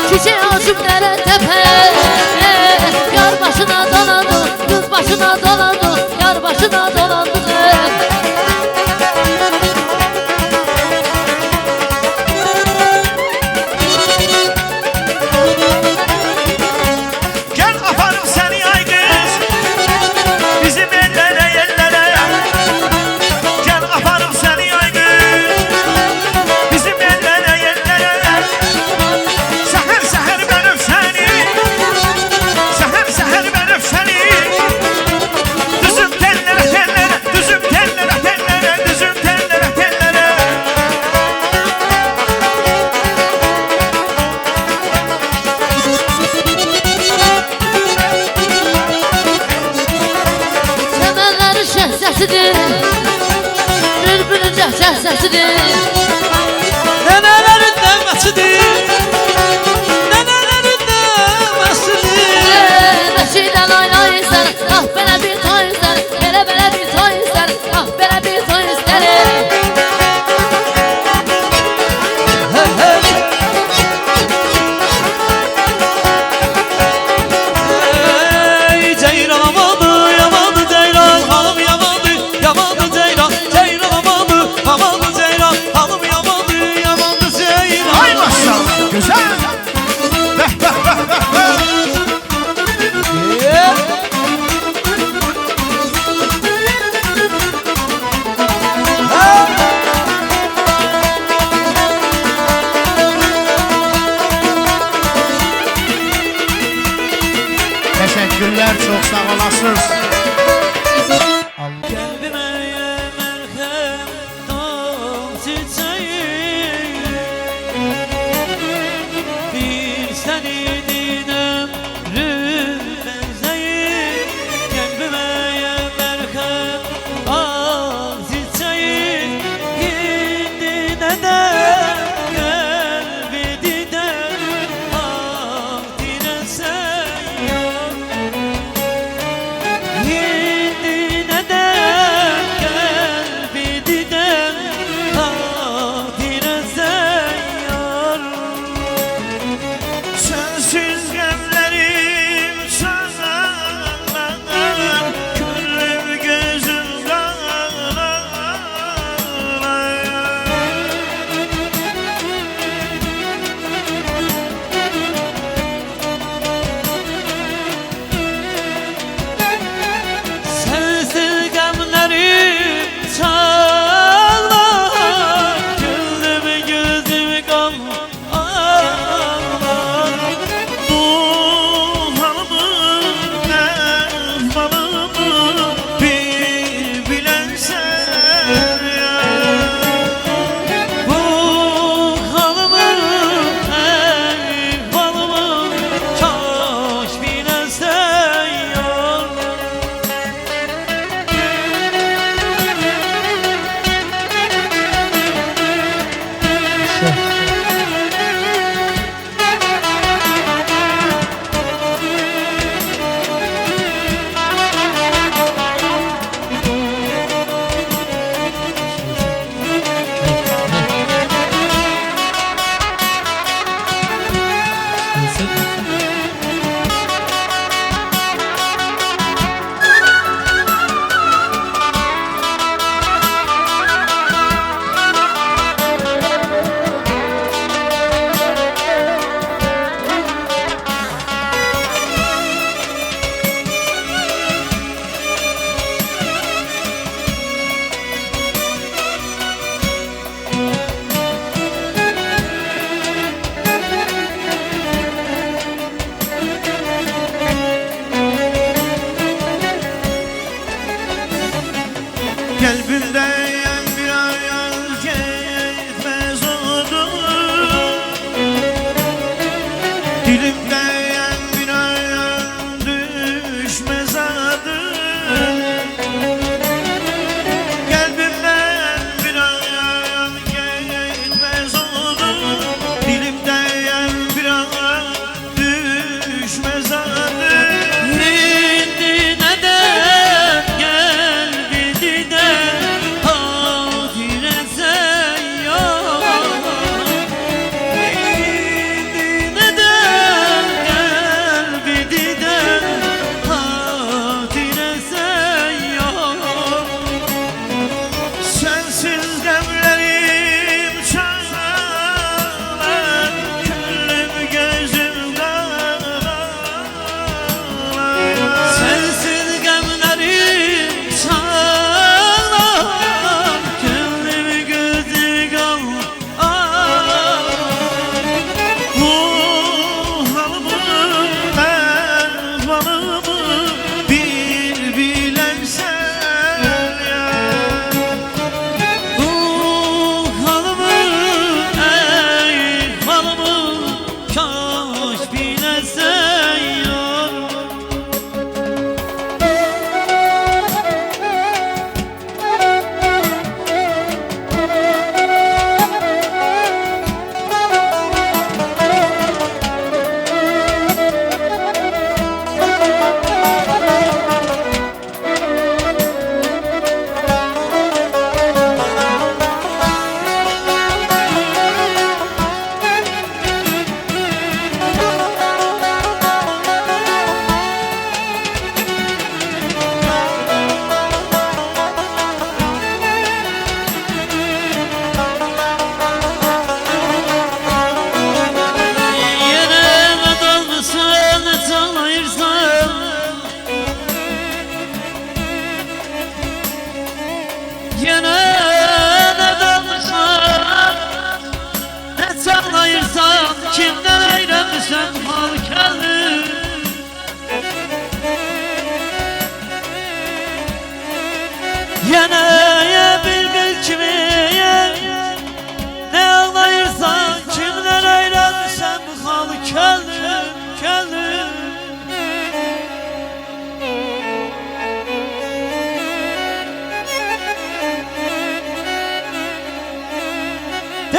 Çiçeği açıp dere tepe. Yar başına dolandım. Kız başına dolandım. Yar başına dolandım. Gel aparım seni ay kız. Bizim ellere yerlere. Gel aparım seni ay kız. Bizim ellere yerlere. Seher seher ben öp seni. Seher seher ben öp seni. Kızım tellere tellere. cəhcəh səsidir. Nənələrin nəvəsidir, nənələrin nəvəsidir. Beşikdə lay lay istər, ah belə bir toy istər, belə bir toy istər, ah belə bir toy istərim. Hey, hey. Ey ceyran amandı, yamandı ceyran, hanım yamandı, yamandı ceyran, ceyran amandı, amandı ceyran, hanım yamandı, yamandı ceyran. Ay maşallah, güzel. Bəh, bəh, bəh, bəh, bəh. Yeah. Teşekkürler, çok sağ olasınız. Kalbime merhem dol çiçeği, bir senin ömrün benzeyi. Kalbime merhem dol çiçeği, gidi neden kalbi diden ah dilesen yok. Hindi neden kalbi diden ah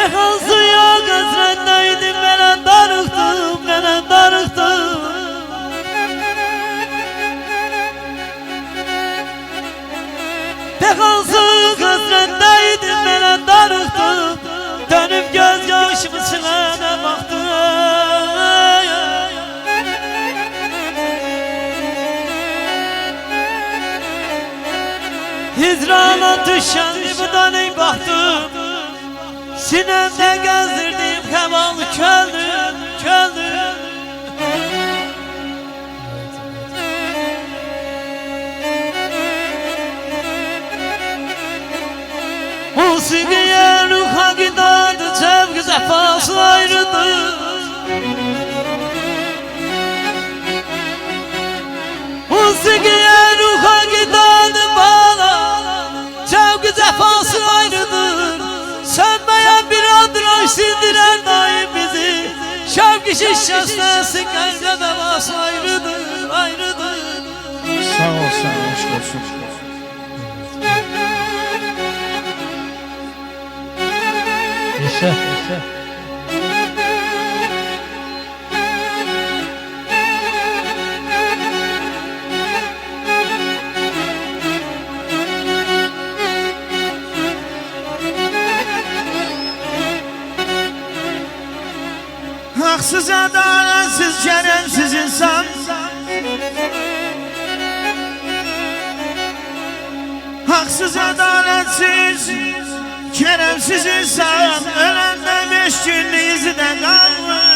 Pek suya gözrendeydim, belen darıktım, belen darıktım. Pek su gözrendeydim, belen darıktım. Dönüp gözyaşımı silene baktım. Hizrana düşen libidan ey baktım. Sinemde gezdirdiğim kemal köldüm, köldüm. Musikiye ruha giderdi, sevgi zefası ayrıdır. Musikiye ruha giderdi bana, sevgi zefası ayrıdır. Sönmeyen bir adraj sindiren daim bizi, şevki şişesine kalbe bevası ayrıdır, ayrıdır. Sağ ol sen, aşk olsun. Yaşa, yaşa. Haksız, adaletsiz, keremsiz insan. Haksız, adaletsiz, keremsiz insan. Ölende 5 günlük izi de kalmış.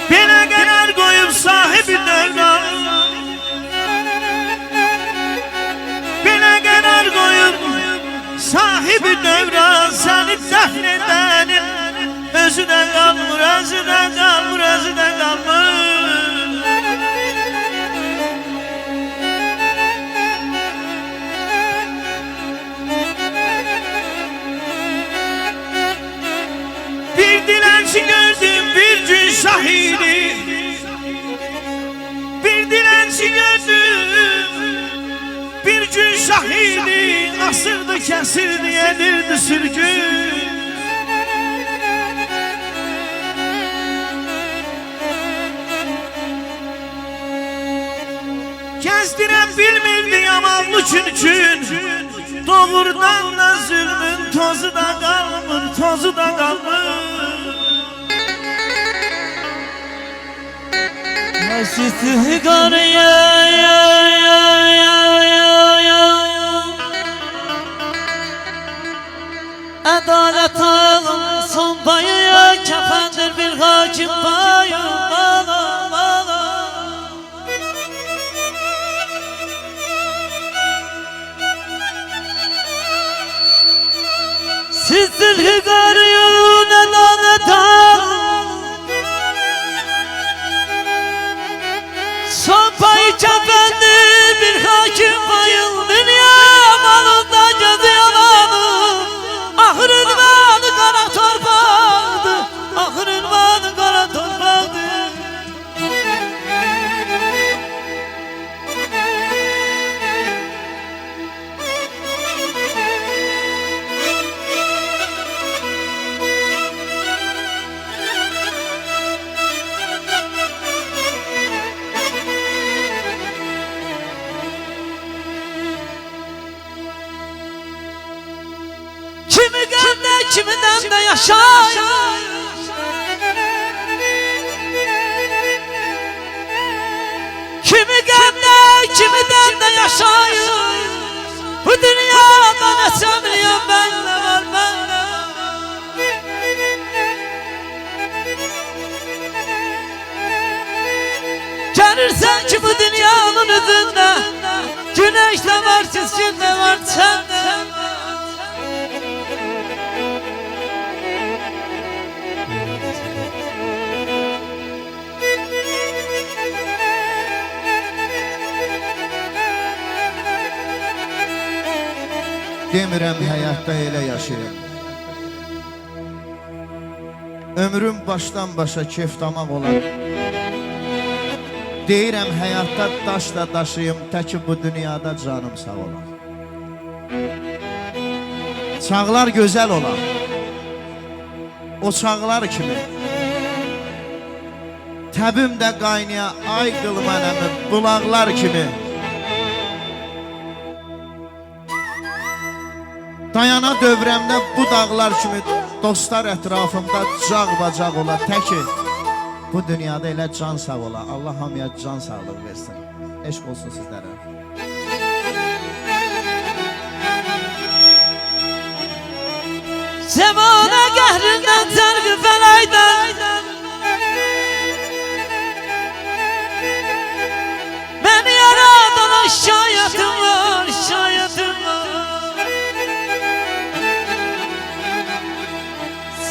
Bine karar koyup sahibi devran, bine karar koyup sahibi devran, seni dəfn edenin özü de kalmır, özü de kalmır, özü de kalmır. Bir dilenci gördüm bir gün şahidi, bir dilenci gördüm bir gün şahidi. Asırdı, kesirdi, yedirdi sürgün. Gezdiren bilmirdi yamanlı çünkün. Doğrudan da zulmün tozu da kalmır, tozu da kalmır. Mesut Garıya adalet alın son payı, kefendir bir hakim payı. Bana, bana. Siz zilhi garıyın adalet alın, son payı kefendir bir hakim payı. Dünya malında gözü yalanı, ahır ünvanı kara torpaktı, ahır ünvanı kara torpaktı. Kimi gende, kiminden de yaşayın. Kimi gende, kiminden de yaşayın. Bu dünyada ne sevmiyorum ben, ne var bende. Gelirsen ki bu dünyanın üzerinde, güneş de var, çizgin de var, sen de var. Demirəm həyatda elə yaşayım. Ömrüm başdan başa kef damaq olan. Deyirəm həyatda daş da daşıyım, təki bu dünyada canım sağ olan. çağlar gözəl ola. O çağlar kimi təbim də qaynaya ay qıl mənəmi bulaqlar kimi. Dayana dövrəmdə bu dağlar kimi dostlar ətrafımda cağ-bacaq ola. Təki bu dünyada elə can sağ ola. Allah hamıya can sağlığı versin. Eşq olsun sizlərə. Zemane gəhrindən cərqi fələkdən Məni yaradana şayiətim var, şayiətim var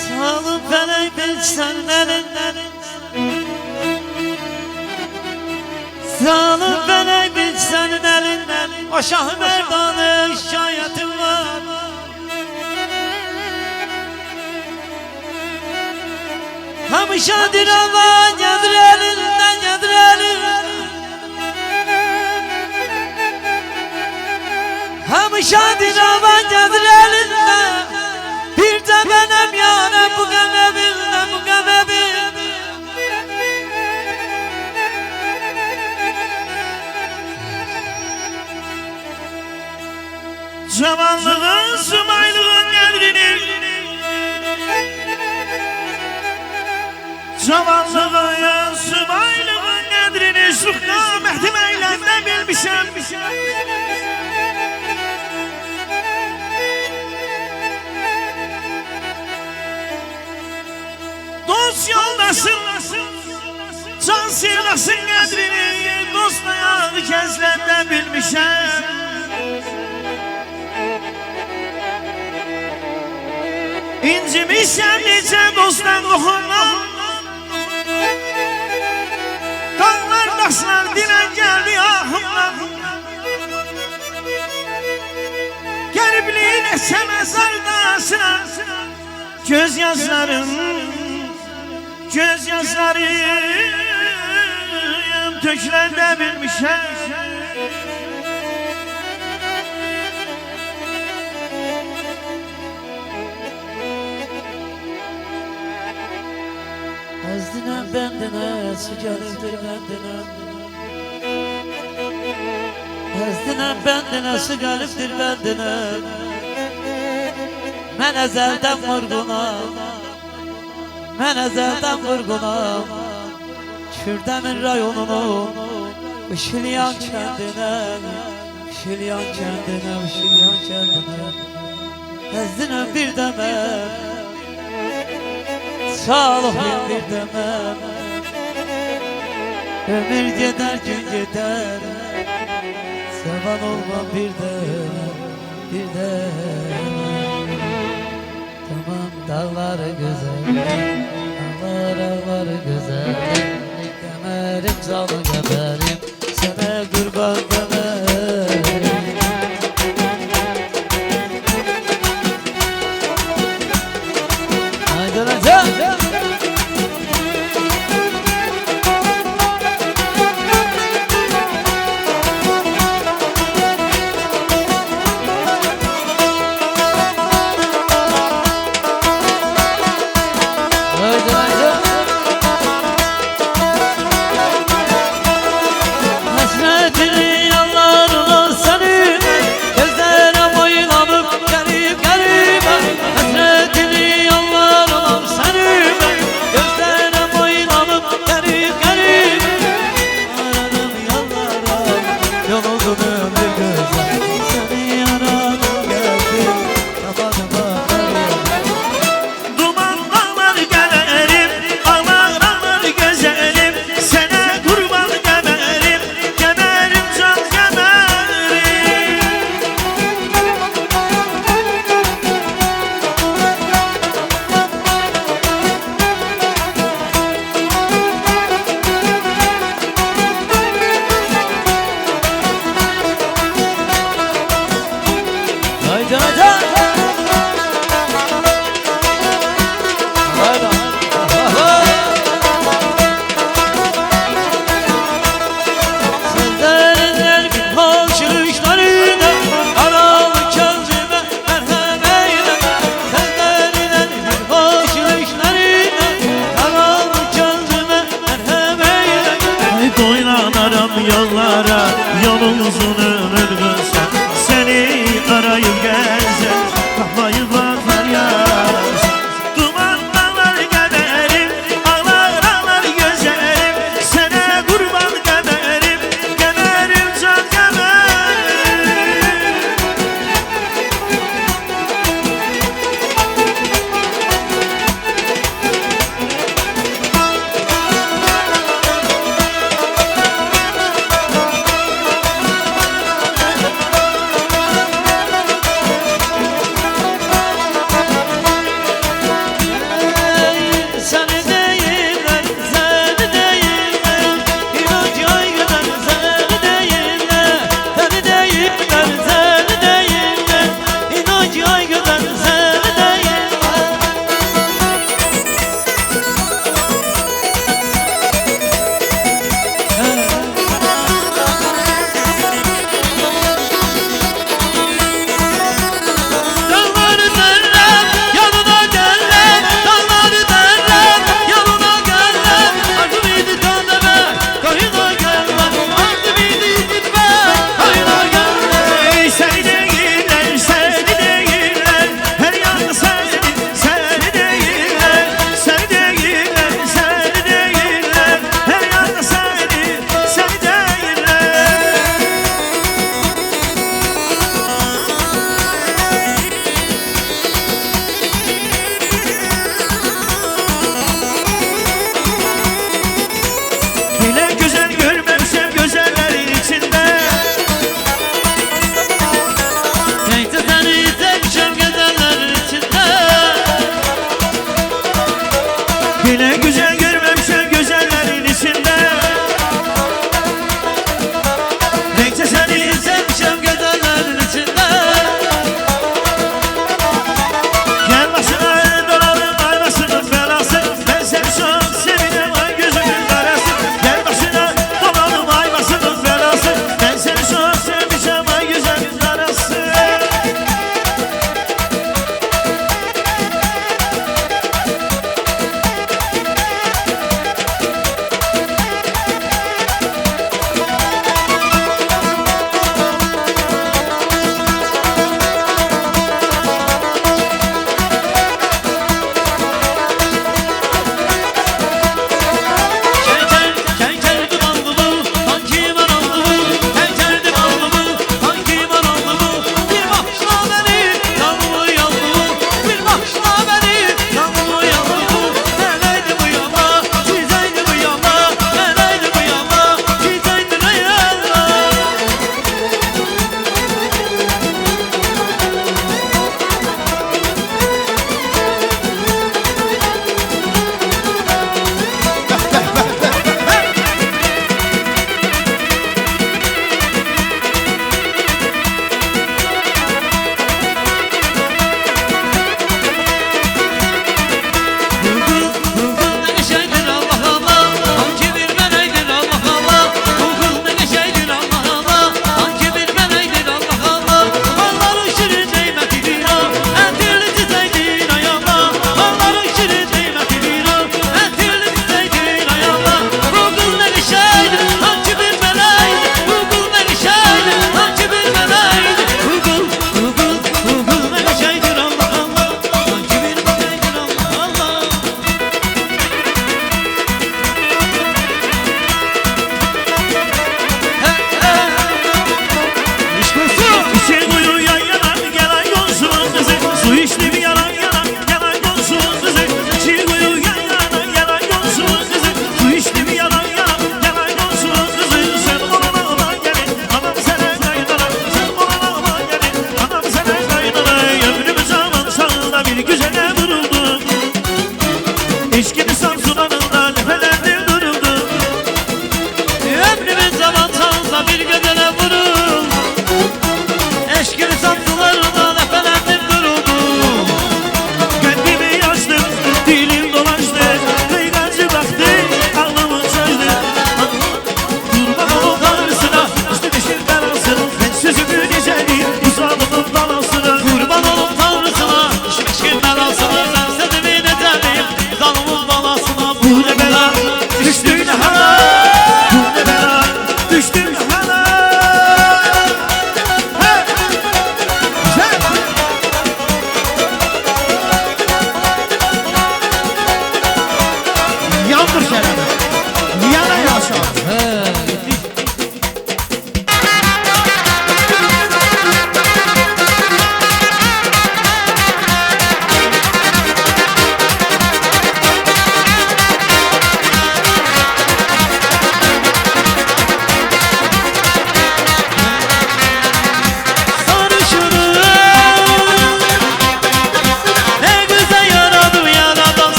Salıb fələk bil sənin əlindən Salıb fələk bil sənin əlindən O Şah Merdanı şayiətim var Hamışa diravan gedir elinden, gedir elinden Hamışa diravan gedir elinden Bir de benim yanım bu qəməbimdə, bu qəməbim Cavanlığın, sumaylığın qədrini Cavanlığın, sumaylığın qədrini Suxda məhdim eyləndə bilmişəm Dost yoldaşın, can sirlasın qədrini Dost ayağı kəzləndə bilmişəm İncimişəm necə dostdan qoxundan Dağlar daşlar dilən gəldi ahımdan Qəribliyin əsə məzardasına Göz yazlarım töküləndə bilmişəm Əzdinəm bəndinə, su gəlibdir bəndinə Əzdinəm bəndinə, su gəlibdir bəndinə Mən əzəldən vurğunam Mən əzəldən vurğunam Kürdəmin rayonunun Işılyan kəndinə Işılyan kəndinə, Işılyan kəndinə Əzdinəm bir dəməm Sağlıqlıyım bir demem Ömür gider gün gider Sevan olmam bir de Tamam dağları güzel Dağları güzel Kemerim canı geberim Sana kurban demerim Haydi hocam Hasretini yallah ömür qısa, seni arayıb gəl